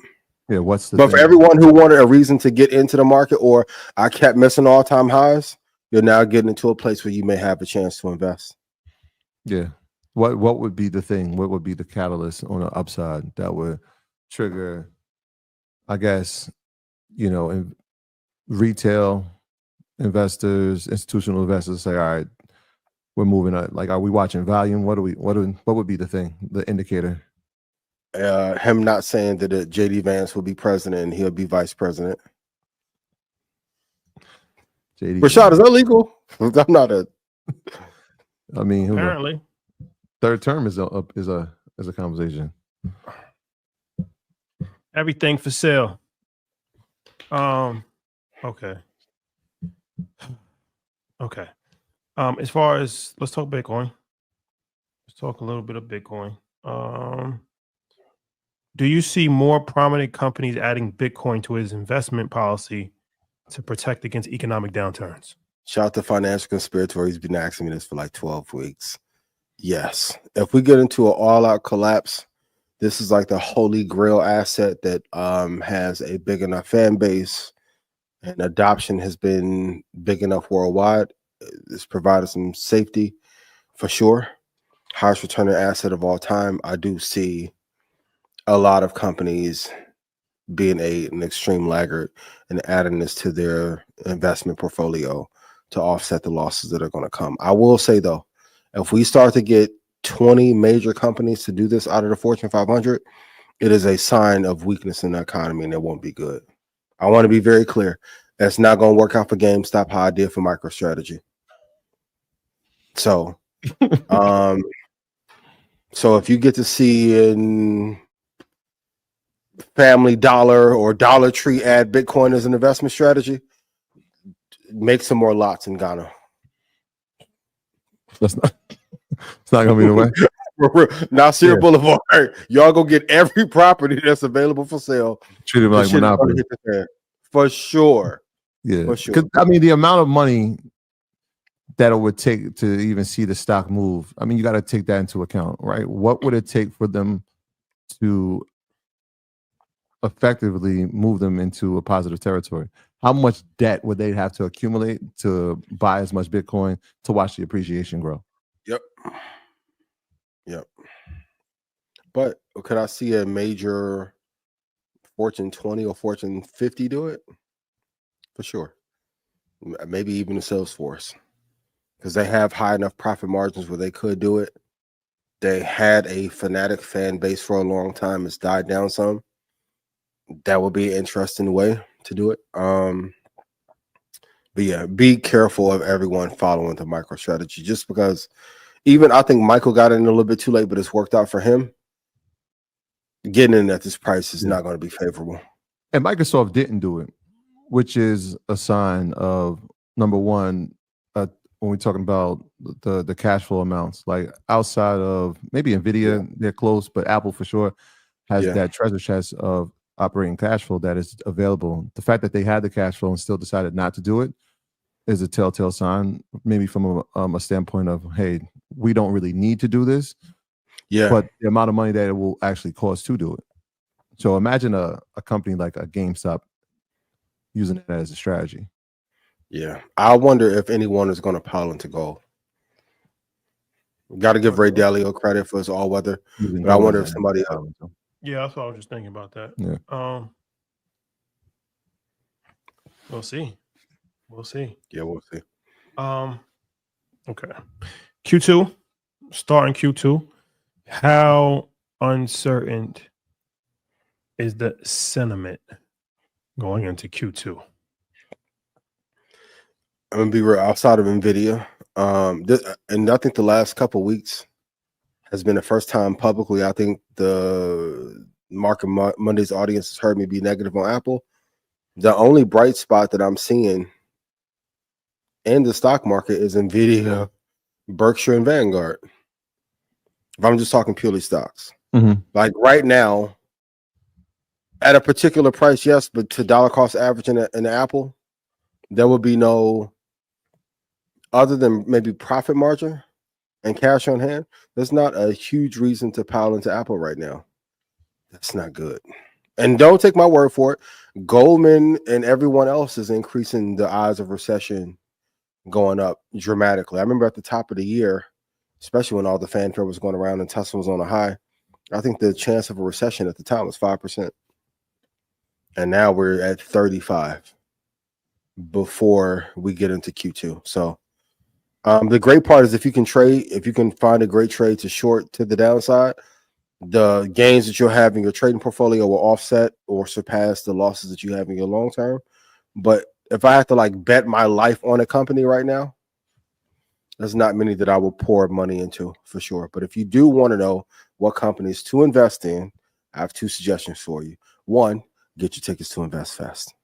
Yeah, what's the but for everyone who wanted a reason to get into the market, or I kept missing all-time highs, you're now getting into a place where you may have a chance to invest. Yeah. What would be the thing? What would be the catalyst on the upside that would trigger, I guess, you know, in retail investors, institutional investors say, all right, we're moving up. Like, are we watching volume? What would be the thing, the indicator? Him not saying that JD Vance will be president and he'll be vice president. JD Rashad, is that legal? I'm not a. I mean, apparently, third term is a conversation. Everything for sale. Okay. As far as, let's talk Bitcoin. Let's talk a little bit of Bitcoin. Do you see more prominent companies adding Bitcoin to its investment policy to protect against economic downturns? Shout out to Financial Conspirator. He's been asking me this for like 12 weeks. Yes. If we get into an all-out collapse, this is like the holy grail asset that has a big enough fan base and adoption has been big enough worldwide. It's provided some safety for sure. Highest returning asset of all time. I do see a lot of companies being an extreme laggard and adding this to their investment portfolio to offset the losses that are going to come. I will say though, if we start to get 20 major companies to do this out of the Fortune 500, it is a sign of weakness in the economy and it won't be good. I want to be very clear. That's not going to work out for GameStop how I did for MicroStrategy. So, so if you get to see in Family Dollar or Dollar Tree add Bitcoin as an investment strategy, make some more lots in Ghana. It's not gonna be the way. Nasir Boulevard, y'all go get every property that's available for sale. Treat it like monopoly for sure. Yeah, for sure. I mean, the amount of money that it would take to even see the stock move. I mean, you got to take that into account, right? What would it take for them to effectively move them into a positive territory? How much debt would they have to accumulate to buy as much Bitcoin to watch the appreciation grow? Yep. But could I see a major Fortune 20 or Fortune 50 do it? For sure. Maybe even a Salesforce, because they have high enough profit margins where they could do it. They had a fanatic fan base for a long time. It's died down some. That would be an interesting way to do it. But yeah, be careful of everyone following the MicroStrategy, just because even I think Michael got in a little bit too late, but it's worked out for him. Getting in at this price is not going to be favorable. And Microsoft didn't do it, which is a sign of, number one, when we're talking about the cash flow amounts, like outside of maybe NVIDIA, they're close, but Apple for sure has that treasure chest of operating cash flow that is available. The fact that they had the cash flow and still decided not to do it is a telltale sign, maybe from a standpoint of, hey, we don't really need to do this, but the amount of money that it will actually cost to do it. So imagine a company like a GameStop using it as a strategy. Yeah, I wonder if anyone is going to pile into gold. Got to give Ray Dalio credit for his all weather, but I wonder if somebody else. Yeah, that's what I was just thinking about that. Yeah. We'll see. Yeah, we'll see. Okay. Q2, starting Q2. How uncertain is the sentiment going into Q2? I'm gonna be real. Outside of NVIDIA, and I think the last couple of weeks has been the first time publicly. I think the Market Monday's audience has heard me be negative on Apple. The only bright spot that I'm seeing in the stock market is NVIDIA, Berkshire, and Vanguard. If I'm just talking purely stocks, like right now, at a particular price, yes, but to dollar cost average in Apple, there would be no, other than maybe profit margin and cash on hand, there's not a huge reason to pile into Apple right now. That's not good. And don't take my word for it. Goldman and everyone else is increasing the odds of recession going up dramatically. I remember at the top of the year, especially when all the fanfare was going around and Tesla was on a high, I think the chance of a recession at the time was 5%. And now we're at 35 before we get into Q2. So the great part is if you can find a great trade to short to the downside, the gains that you'll have in your trading portfolio will offset or surpass the losses that you have in your long term. But if I have to like bet my life on a company right now, there's not many that I will pour money into for sure. But if you do want to know what companies to invest in, I have 2 suggestions for you. 1, get your tickets to InvestFest.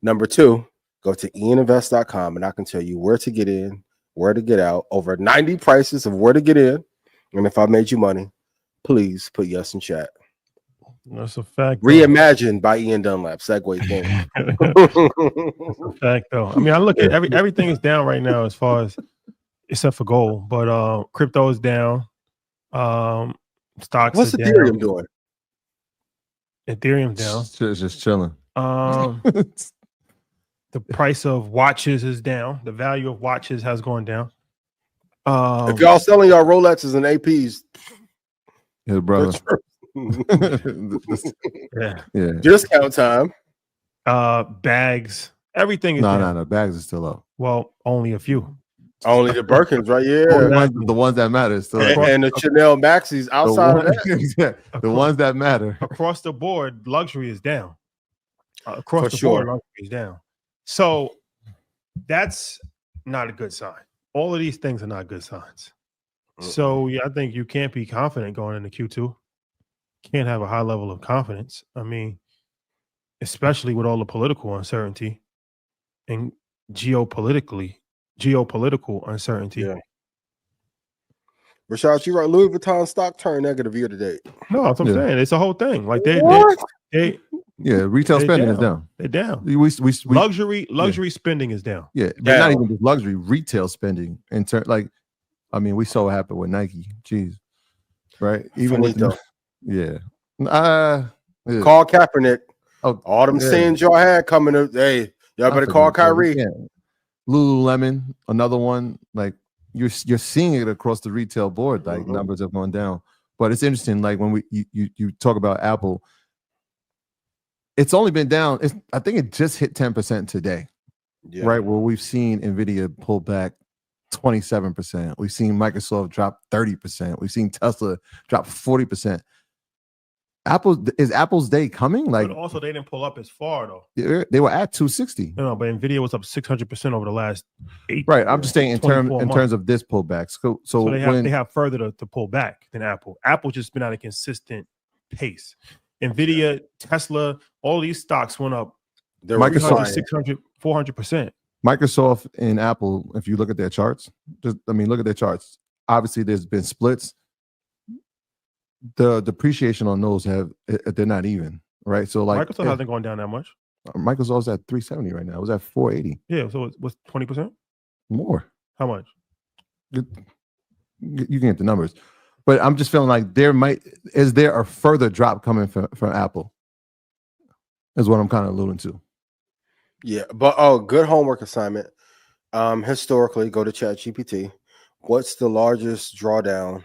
Number 2, go to ianinvest.com and I can tell you where to get in, where to get out, over 90 prices of where to get in. And if I made you money, please put yes in chat. That's a fact. Reimagined by Ian Dunlap. Segue thing. That's a fact, though. I mean, I look at everything is down right now as far as except for gold, but crypto is down. Stocks. What's Ethereum doing? Ethereum down. Just chilling. The price of watches is down. The value of watches has gone down. If y'all selling y'all Rolexes and APs, yeah, brother. Yeah. Discount time. Bags. Everything is down. No. Bags are still up. Well, only a few. Only the Birkins, right? Yeah. The ones that matter is still up. And the Chanel Maxis outside of that. The ones that matter. Across the board, luxury is down. Across the board, luxury is down. So that's not a good sign. All of these things are not good signs. So yeah, I think you can't be confident going into Q2. Can't have a high level of confidence. I mean, especially with all the political uncertainty and geopolitical uncertainty. Yeah. Rashad, you right. Louis Vuitton stock turned negative year to date. No, that's what I'm saying. It's a whole thing. Like they retail spending is down. They're down. We luxury spending is down. Yeah, but not even just luxury, retail spending. I mean, we saw what happened with Nike. Jeez, right? Even with Call Kaepernick. Oh, all them sins y'all had coming up. Hey, y'all better call Kyrie. Lululemon, another one. Like you're seeing it across the retail board. Like numbers have gone down. But it's interesting. Like when you talk about Apple, it's only been down. I think it just hit 10% today, right? Where we've seen NVIDIA pull back 27%. We've seen Microsoft drop 30%. We've seen Tesla drop 40%. Is Apple's day coming? Like, but also they didn't pull up as far though. They were at 260. No, but NVIDIA was up 600% over the last 8. Right. I'm just saying in terms of this pullback. So they have further to pull back than Apple. Apple's just been at a consistent pace. NVIDIA, Tesla, all these stocks went up. Microsoft 600, 400%. Microsoft and Apple, if you look at their charts, look at their charts. Obviously, there's been splits. The depreciation on those they're not even, right? So like Microsoft hasn't gone down that much. Microsoft's at 370 right now. It was at 480. Yeah, so it was 20% more. How much? You can get the numbers, but I'm just feeling like is there a further drop coming from Apple? Is what I'm kind of alluding to. Yeah, but good homework assignment. Historically, go to ChatGPT. What's the largest drawdown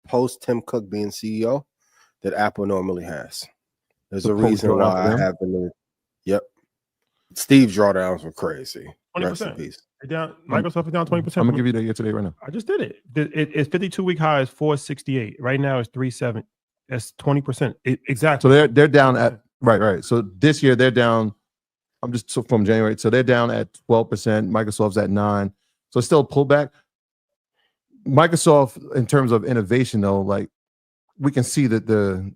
post Tim Cook being CEO that Apple normally has? There's a reason why I have been. Yep. Steve's drawdowns were crazy. 20%. Microsoft is down 20%. I'm gonna give you the year to date right now. I just did it. It's 52-week high is 468. Right now it's 370. That's 20%. Exactly. So they're down at right. So this year they're down. I'm just from January. So they're down at 12%. Microsoft's at 9%. So it's still a pullback. Microsoft, in terms of innovation, though, like we can see that the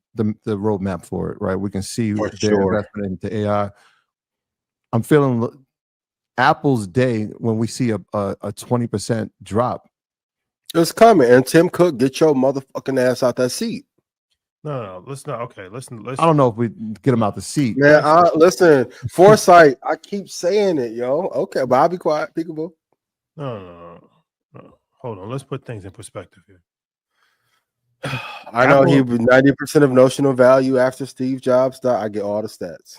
roadmap for it, right? We can see For their sure. investment into AI. I'm feeling Apple's day when we see a 20% drop. It's coming. And Tim Cook, get your motherfucking ass out that seat. No, let's not. Okay, listen. I don't know if we get him out the seat. Man, listen, foresight. I keep saying it, yo. Okay, but I'll be quiet, peekaboo. No. Hold on. Let's put things in perspective here. I know he was 90% of notional value after Steve Jobs died. I get all the stats.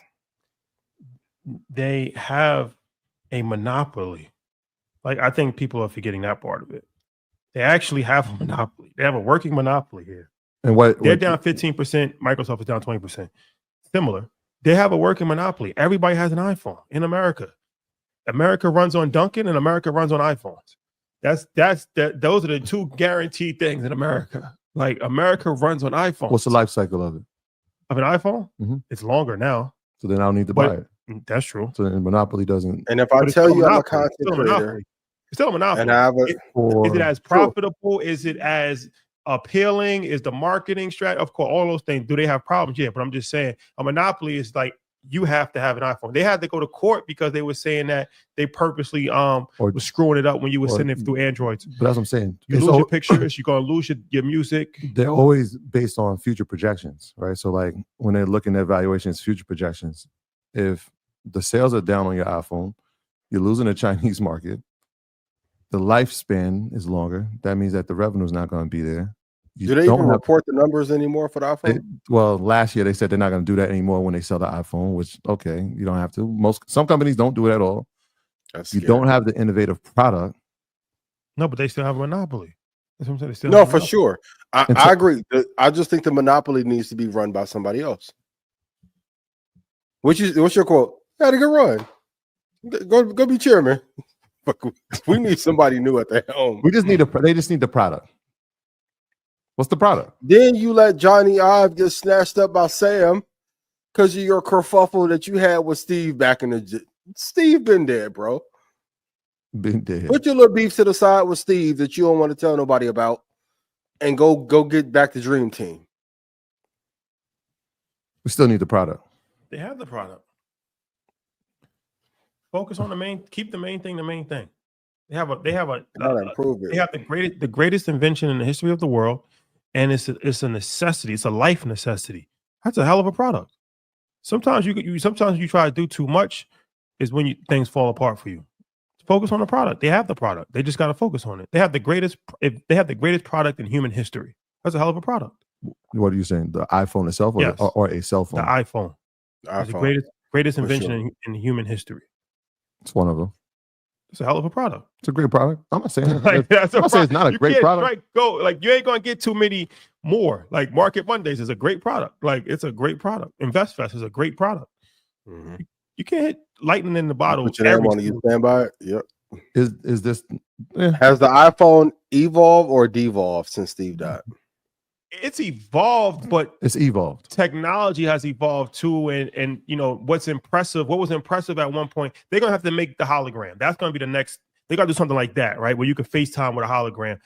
They have a monopoly. Like, I think people are forgetting that part of it. They actually have a monopoly. They have a working monopoly here. And they're down 15%. Microsoft is down 20%. Similar. They have a working monopoly. Everybody has an iPhone in America. America runs on Dunkin' and America runs on iPhones. Those are the two guaranteed things in America. Like, America runs on iPhones. What's the life cycle of it? Of an iPhone? Mm-hmm. It's longer now. So then I don't need to buy it. That's true. So then monopoly doesn't. And if I tell you I'm a content creator, it's still a monopoly. And is it as profitable? Is it as appealing? Is the marketing strategy? Of course, all those things. Do they have problems? Yeah, but I'm just saying a monopoly is like you have to have an iPhone. They had to go to court because they were saying that they purposely was screwing it up when you were sending it through Androids. But that's what I'm saying. You lose your pictures, you're gonna lose your music. They're always based on future projections, right? So like when they're looking at valuations, future projections, if the sales are down on your iPhone, you're losing the Chinese market. The lifespan is longer. That means that the revenue is not going to be there. Do they even report the numbers anymore for the iPhone? Well, last year they said they're not going to do that anymore when they sell the iPhone, which, okay, you don't have to. Some companies don't do it at all. You don't have the innovative product. No, but they still have a monopoly. That's what I'm saying. No, for sure. I agree. I just think the monopoly needs to be run by somebody else. What's your quote? Had a good run. Go be chairman. We need somebody new at the helm. They just need the product. What's the product? Then you let Johnny Ive get snatched up by Sam because of your kerfuffle that you had with Steve back in the. Steve been dead, bro. Been dead. Put your little beef to the side with Steve that you don't want to tell nobody about, and go get back to Dream Team. We still need the product. They have the product. Focus on keep the main thing the main thing. They have the greatest invention in the history of the world, and it's a necessity. It's a life necessity. That's a hell of a product. Sometimes you try to do too much is when things fall apart for you. Focus on the product. They have the product. They just got to focus on it. They have the greatest product in human history. That's a hell of a product. What are you saying? The iPhone itself, or a cell phone? The iPhone. It's the greatest invention in human history. It's one of them. It's a hell of a product. It's a great product. I'm not saying it's not a great product. You ain't gonna get too many more. Like Market Mondays is a great product. Like it's a great product. InvestFest is a great product. Mm-hmm. You can't hit lightning in the bottle. Put your name on it. You stand by it. Yep. Is this? Has the iPhone evolved or devolved since Steve died? It's evolved, but it's evolved. Technology has evolved too, and you know what was impressive at one point. They're gonna have to make the hologram. That's gonna be the next. They gotta do something like that, right? Where you can FaceTime with a hologram.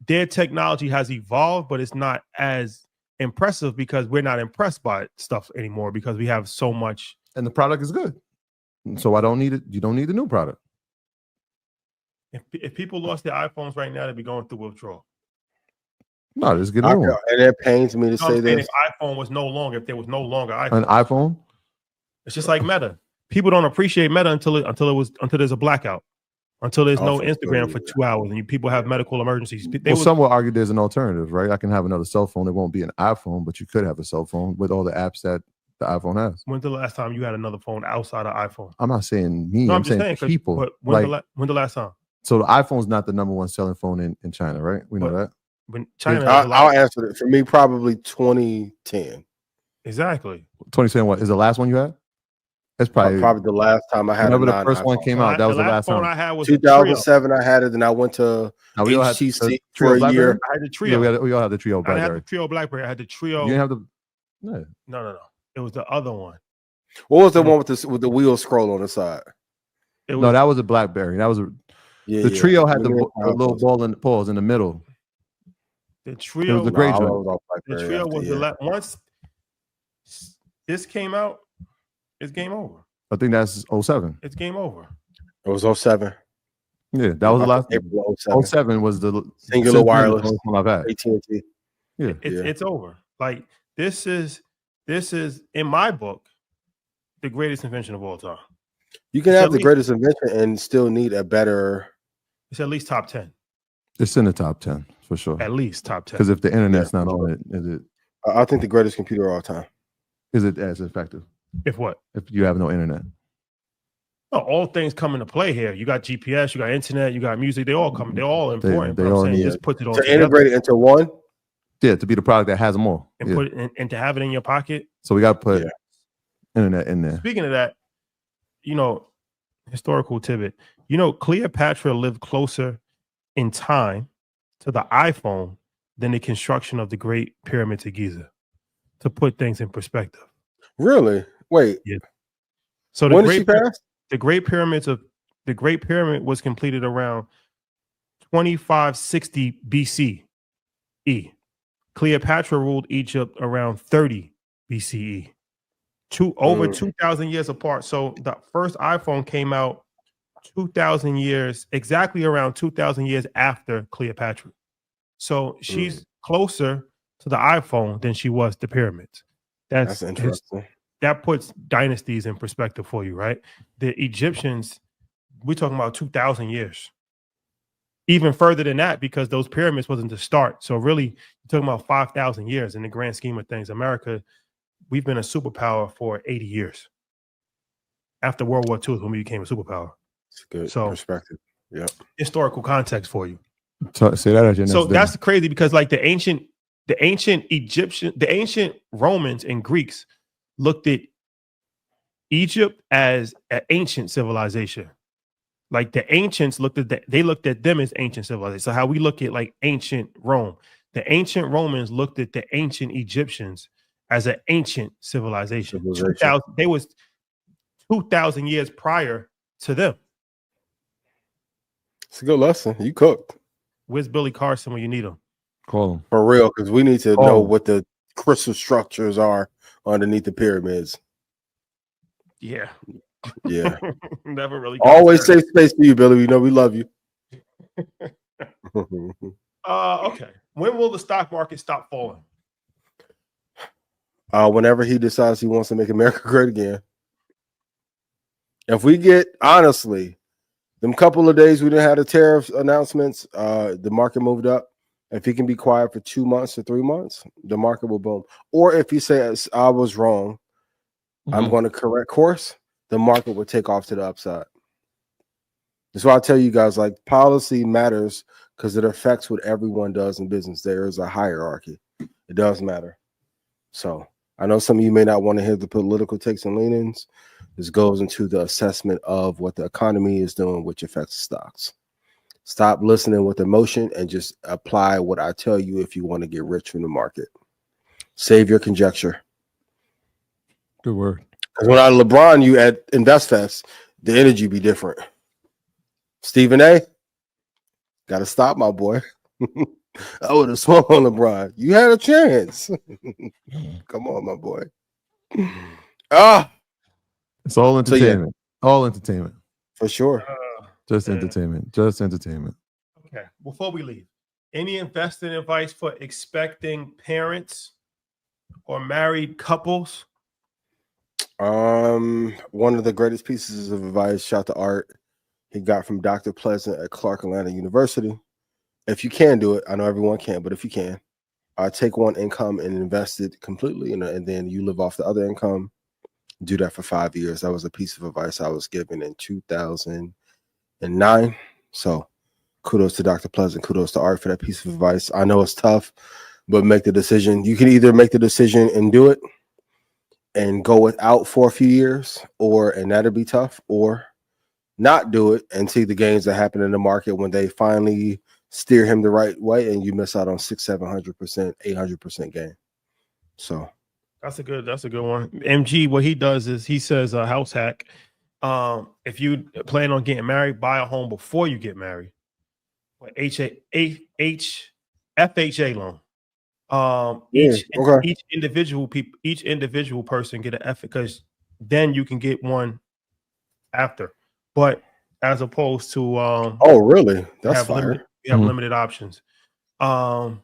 Their technology has evolved, but it's not as impressive because we're not impressed by stuff anymore because we have so much. And the product is good, so I don't need it. You don't need the new product. If people lost their iPhones right now, they'd be going through withdrawal. No, just get it on. And it pains me to say this. If iPhone was no longer, if there was no longer an iPhone, it's just like Meta. People don't appreciate Meta until there's a blackout, until there's no Instagram for 2 hours, and people have medical emergencies. Some will argue there's an alternative, right? I can have another cell phone. It won't be an iPhone, but you could have a cell phone with all the apps that the iPhone has. When's the last time you had another phone outside of iPhone? I'm not saying me. No, I'm just saying people. But when the last time? So the iPhone's not the number one selling phone in China, right? We know that. When China, I'll answer it. For me, probably 2010. Exactly. 2010. What is the last one you had? That's probably the last time I had. Whenever the first one came out, that was the last phone time. I had was 2007. I had it, and I went to HTC for a year. I had the Trio. Yeah, we all had the Trio BlackBerry. I had the Trio BlackBerry. I had the Trio. You didn't have the. No. It was the other one. What was the one with the wheel scroll on the side? That was a BlackBerry. That was a. Yeah, The trio had Let me the little ball in the pause in the middle. The It was trio, the great I joint. was off the BlackBerry trio after, was the once this came out, it's game over. I think that's 07. It's game over. It was 07. Yeah, that was the last. April 07. 07 was the Singular wireless. the only one I've had. AT&T. Yeah, It's over. Like this is in my book the greatest invention of all time. You can have the greatest invention and still need a better. It's at least top 10. it's in the top 10 for sure. At least top 10. Because if the internet's not on it, is it? I think the greatest computer of all time. Is it as effective? If what? If you have no internet. Oh, all things come into play here. You got GPS, you got internet, you got music. They all come. They're all important. They but all I'm saying need just put it all to together integrate it into one. Yeah, to be the product that has them all. and put it and to have it in your pocket. So we got to put internet in there. Speaking of that, historical tidbit. Cleopatra lived closer in time to the iPhone than the construction of the Great Pyramids of Giza. To put things in perspective. Really? Wait. Yeah. So when did she pass? The Great Pyramid was completed around 2560 BCE. Cleopatra ruled Egypt around 30 BCE. Over 2,000 years apart. So the first iPhone came out 2,000 years, exactly around 2,000 years after Cleopatra. So she's closer to the iPhone than she was the pyramids. That's interesting. That puts dynasties in perspective for you, right? The Egyptians, we're talking about 2,000 years. Even further than that, because those pyramids wasn't the start. So really, you're talking about 5,000 years in the grand scheme of things. America, we've been a superpower for 80 years. After World War II is when we became a superpower. It's a good perspective. Yeah. Historical context for you. Say that again. So that's crazy because like the ancient Egyptian, the ancient Romans and Greeks looked at Egypt as an ancient civilization. Like the ancients looked at them as ancient civilization. So how we look at like ancient Rome, the ancient Romans looked at the ancient Egyptians as an ancient civilization. They was 2,000 years prior to them. It's a good lesson. You cooked. Where's Billy Carson when you need him? Call him. For real, because we need to know what the crystal structures are underneath the pyramids. Yeah. Yeah. Never really. Always safe space for you, Billy. We know we love you. Okay. When will the stock market stop falling? Whenever he decides he wants to make America great again. If we get, honestly, them couple of days we didn't have the tariff announcements, the market moved up. If he can be quiet for 2 months to 3 months, the market will boom. Or if he says, I was wrong, I'm going to correct course, the market will take off to the upside. That's why I tell you guys, like, policy matters because it affects what everyone does in business. There is a hierarchy. It does matter. So I know some of you may not want to hear the political takes and leanings. This goes into the assessment of what the economy is doing, which affects stocks. Stop listening with emotion and just apply what I tell you if you want to get rich from the market. Save your conjecture. Good word. Because when I LeBron you at InvestFest, the energy be different. Stephen A, gotta stop, my boy. I would have swung on LeBron. You had a chance. Come on, my boy. It's all entertainment. All entertainment. For sure. Just entertainment. Just entertainment. Okay. Before we leave, any investing advice for expecting parents or married couples? One of the greatest pieces of advice, shout to Art, he got from Dr. Pleasant at Clark Atlanta University. If you can do it, I know everyone can't, but if you can, take one income and invest it completely, and then you live off the other income. Do that for 5 years. That was a piece of advice I was given in 2009. So kudos to Dr. Pleasant. Kudos to Art for that piece of advice. I know it's tough, but make the decision. You can either make the decision and do it and go without for a few years, and that'll be tough, or not do it and see the gains that happen in the market when they finally steer him the right way and you miss out on 600-700%, 800% gain. So that's a good one. MG, what he does is he says a house hack If you plan on getting married, buy a home before you get married. FHA loan. Each individual person get an F because then you can get one after. But as opposed to really? That's fire. You have limited options. So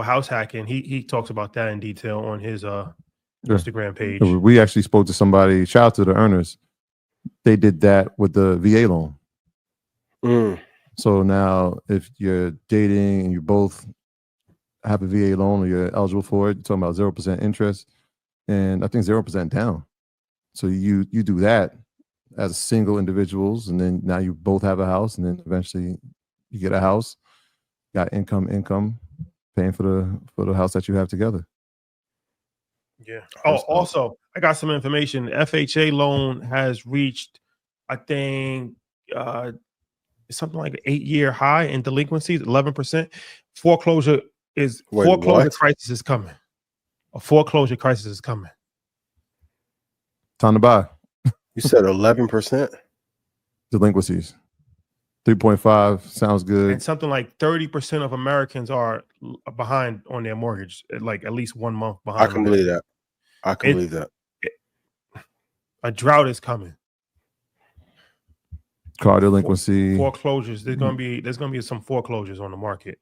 house hacking, he talks about that in detail on his Instagram page. We actually spoke to somebody. Shout out to the earners. They did that with the VA loan. So now, if you're dating and you both have a VA loan or you're eligible for it, you're talking about 0% interest, and I think 0% down. So you do that as single individuals, and then now you both have a house, and then eventually you get a house, got income, paying for the house that you have together. Yeah. Oh, also, I got some information. FHA loan has reached, I think, something like an 8-year high in delinquencies, 11%. Foreclosure crisis is coming. A foreclosure crisis is coming. Time to buy. You said 11% delinquencies. 3.5 sounds good. And something like 30% of Americans are behind on their mortgage, like at least 1 month behind. I can believe that. Believe that. A drought is coming. Car delinquency. Foreclosures. There's gonna be some foreclosures on the market.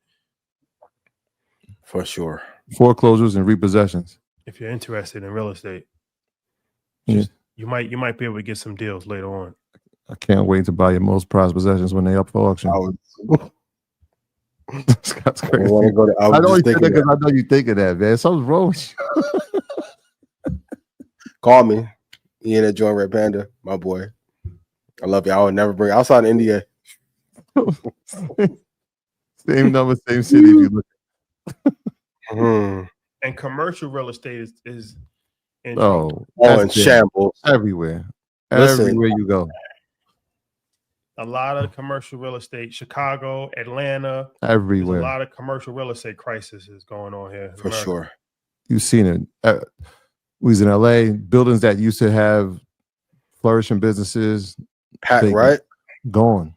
For sure. Foreclosures and repossessions. If you're interested in real estate. You might be able to get some deals later on. I can't wait to buy your most prized possessions when they up for auction. That's crazy. I know you think of that, man. Something's wrong with you. Call me. Ian at Joint Red Panda, my boy. I love you. I would never bring outside NDA. Same number, same city. If you look. And commercial real estate is in shambles everywhere. Listen, everywhere you go. A lot of commercial real estate, Chicago, Atlanta, everywhere. A lot of commercial real estate crisis is going on here. For sure. You've seen it. We was in LA, buildings that used to have flourishing businesses. Right? Gone.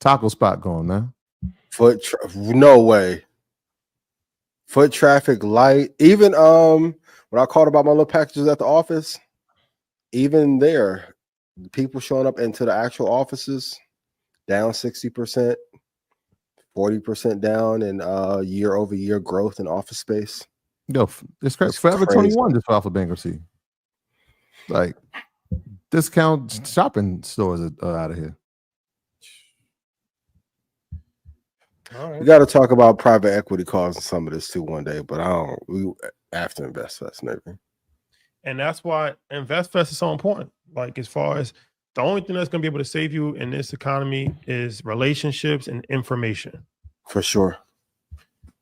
Taco spot gone, man. No way. Foot traffic light. Even when I called about my little packages at the office, even there, people showing up into the actual offices down 60%, 40% down in year-over-year growth in office space. Yo, it's crazy. Forever 21 just filed for bankruptcy. Like, discount shopping stores are out of here. All right. We got to talk about private equity causing some of this too one day, but we after InvestFest maybe. And that's why InvestFest is so important. Like, as far as the only thing that's going to be able to save you in this economy is relationships and information. For sure.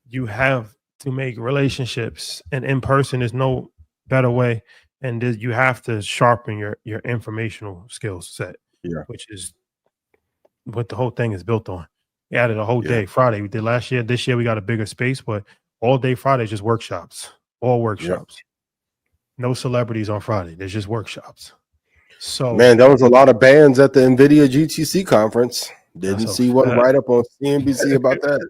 You have to make relationships, and in person is no better way. And you have to sharpen your informational skill set, which is what the whole thing is built on. We added a whole day. Friday we did last year. This year we got a bigger space, but all day Friday is just workshops. All workshops. No celebrities on Friday. There's just workshops. So, man, there was a lot of bands at the NVIDIA GTC conference. Didn't see one write up on CNBC about that.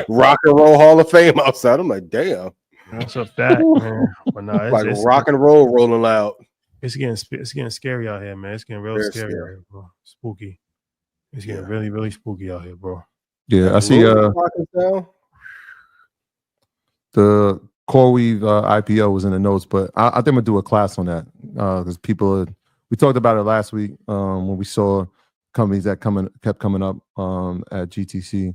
Rock and Roll Hall of Fame outside. I'm like, damn. That's a fact, man. But no, it's rock and roll rolling loud. It's getting scary out here, man. It's getting real scary out here, bro. Spooky. It's getting really, really spooky out here, bro. Yeah, I see. The CoreWeave IPO was in the notes, but I think I'm gonna do a class on that because we talked about it last week when we saw companies that kept coming up at GTC.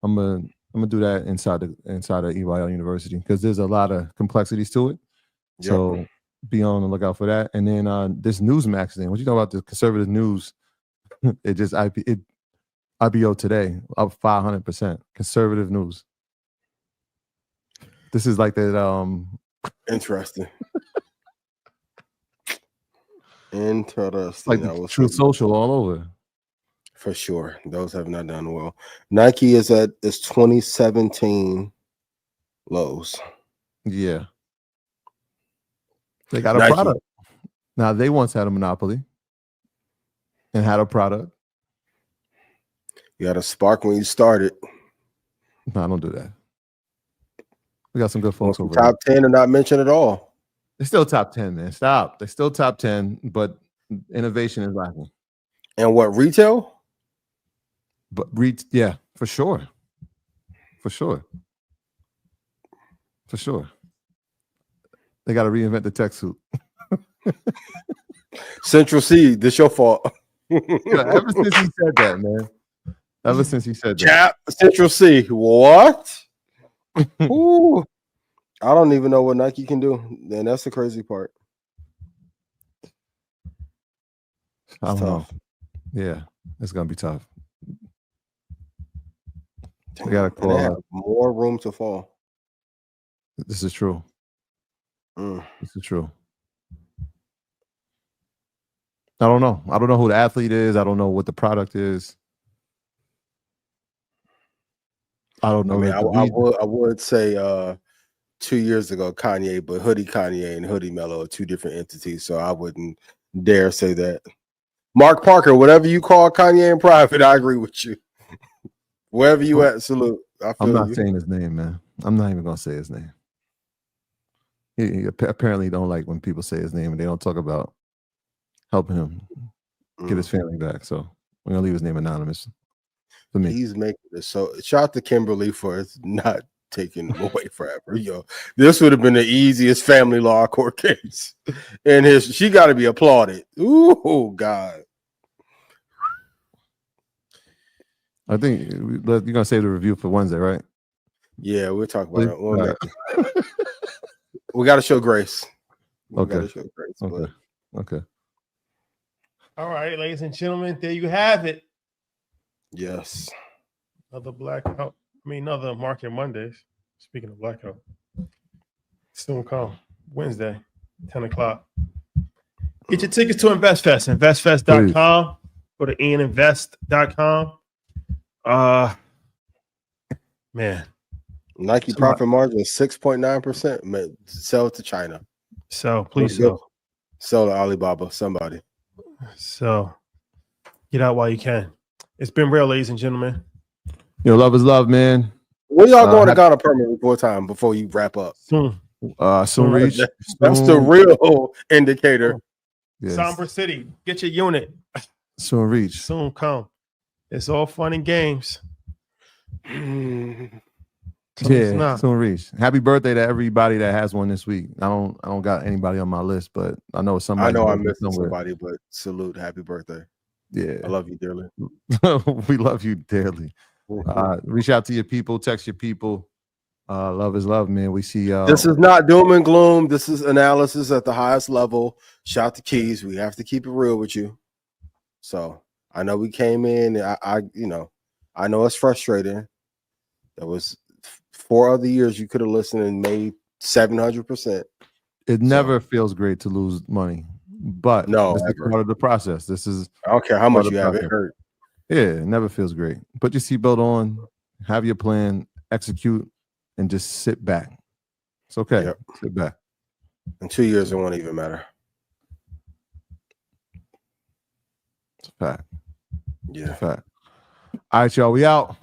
I'm gonna do that inside of EYL University because there's a lot of complexities to it. Yep. So be on the lookout for that. And then this Newsmax thing. What you know about the conservative news? It just IPO today up 500%. Conservative news. This is like that. Interesting. Interesting. Like Truth Social all over. For sure. Those have not done well. Nike is at its 2017 lows. Yeah. They got a Nike. product. Now, they once had a monopoly and had a product. You got a spark when you started. No, I don't do that. We got some good folks over top 10 are not mentioned at all. They're still top 10, man. Stop. They're still top 10, but innovation is lacking. And what, retail? But yeah, for sure. For sure. For sure. They got to reinvent the tech suit. Central C, this your fault. Ever since he said that, man. Ever since he said that. Chap, Central C. What? Ooh. I don't even know what Nike can do. And that's the crazy part. I don't know. Yeah, it's gonna be tough. We gotta call. They have more room to fall. This is true. This is true. I don't know. I don't know who the athlete is. I don't know what the product is. I don't know. I would say 2 years ago Kanye, but Hoodie Kanye and Hoodie Mello are two different entities, so I wouldn't dare say that. Mark Parker, whatever you call Kanye in private, I agree with you. Wherever you at, salute. I'm not saying his name, man. I'm not even gonna say his name. He apparently don't like when people say his name and they don't talk about helping him get his family back. So we're gonna leave his name anonymous. For me, he's making it so. Shout out to Kimberly for not taking him away forever. Yo, this would have been the easiest family law court case, and she got to be applauded. Ooh, God. I think you're gonna save the review for Wednesday, right? Yeah, we'll talk about it. We got to show grace. Okay. Show grace, okay. Okay. All right, ladies and gentlemen, there you have it. Yes. Another blackout. Another Market Mondays. Speaking of blackout, soon come Wednesday, 10 o'clock. Get your tickets to InvestFest. InvestFest.com. Go to IanInvest.com. Man. Nike profit margin is 6.9%. Sell to China. So please sell to Alibaba. Somebody. So get out while you can. It's been real, ladies and gentlemen. Love is love, man. Where y'all going to Ghana permanent before time before you wrap up? Soon. Soon reach. That's the real indicator. Yes. Somber City, get your unit. Soon reach. Soon come. It's all fun and games. Yeah, soon reach. Happy birthday to everybody that has one this week. I don't got anybody on my list, but I know somebody. I know I'm missing somebody, but salute, happy birthday. Yeah, I love you dearly. We love you dearly. Reach out to your people, text your people. Love is love, man. We see this is not doom and gloom. This is analysis at the highest level. Shout to Keys. We have to keep it real with you. So I know we came in. I know it's frustrating. There was 4 other years you could have listened and made 700%. It never feels great to lose money, but no, this is part of the process. This is I don't care how much you have it hurt. Yeah, it never feels great. Put your seatbelt on, have your plan, execute, and just sit back. It's okay. Yep. Sit back. In 2 years, it won't even matter. It's a fact. Yeah. It's a fact. All right, y'all. We out.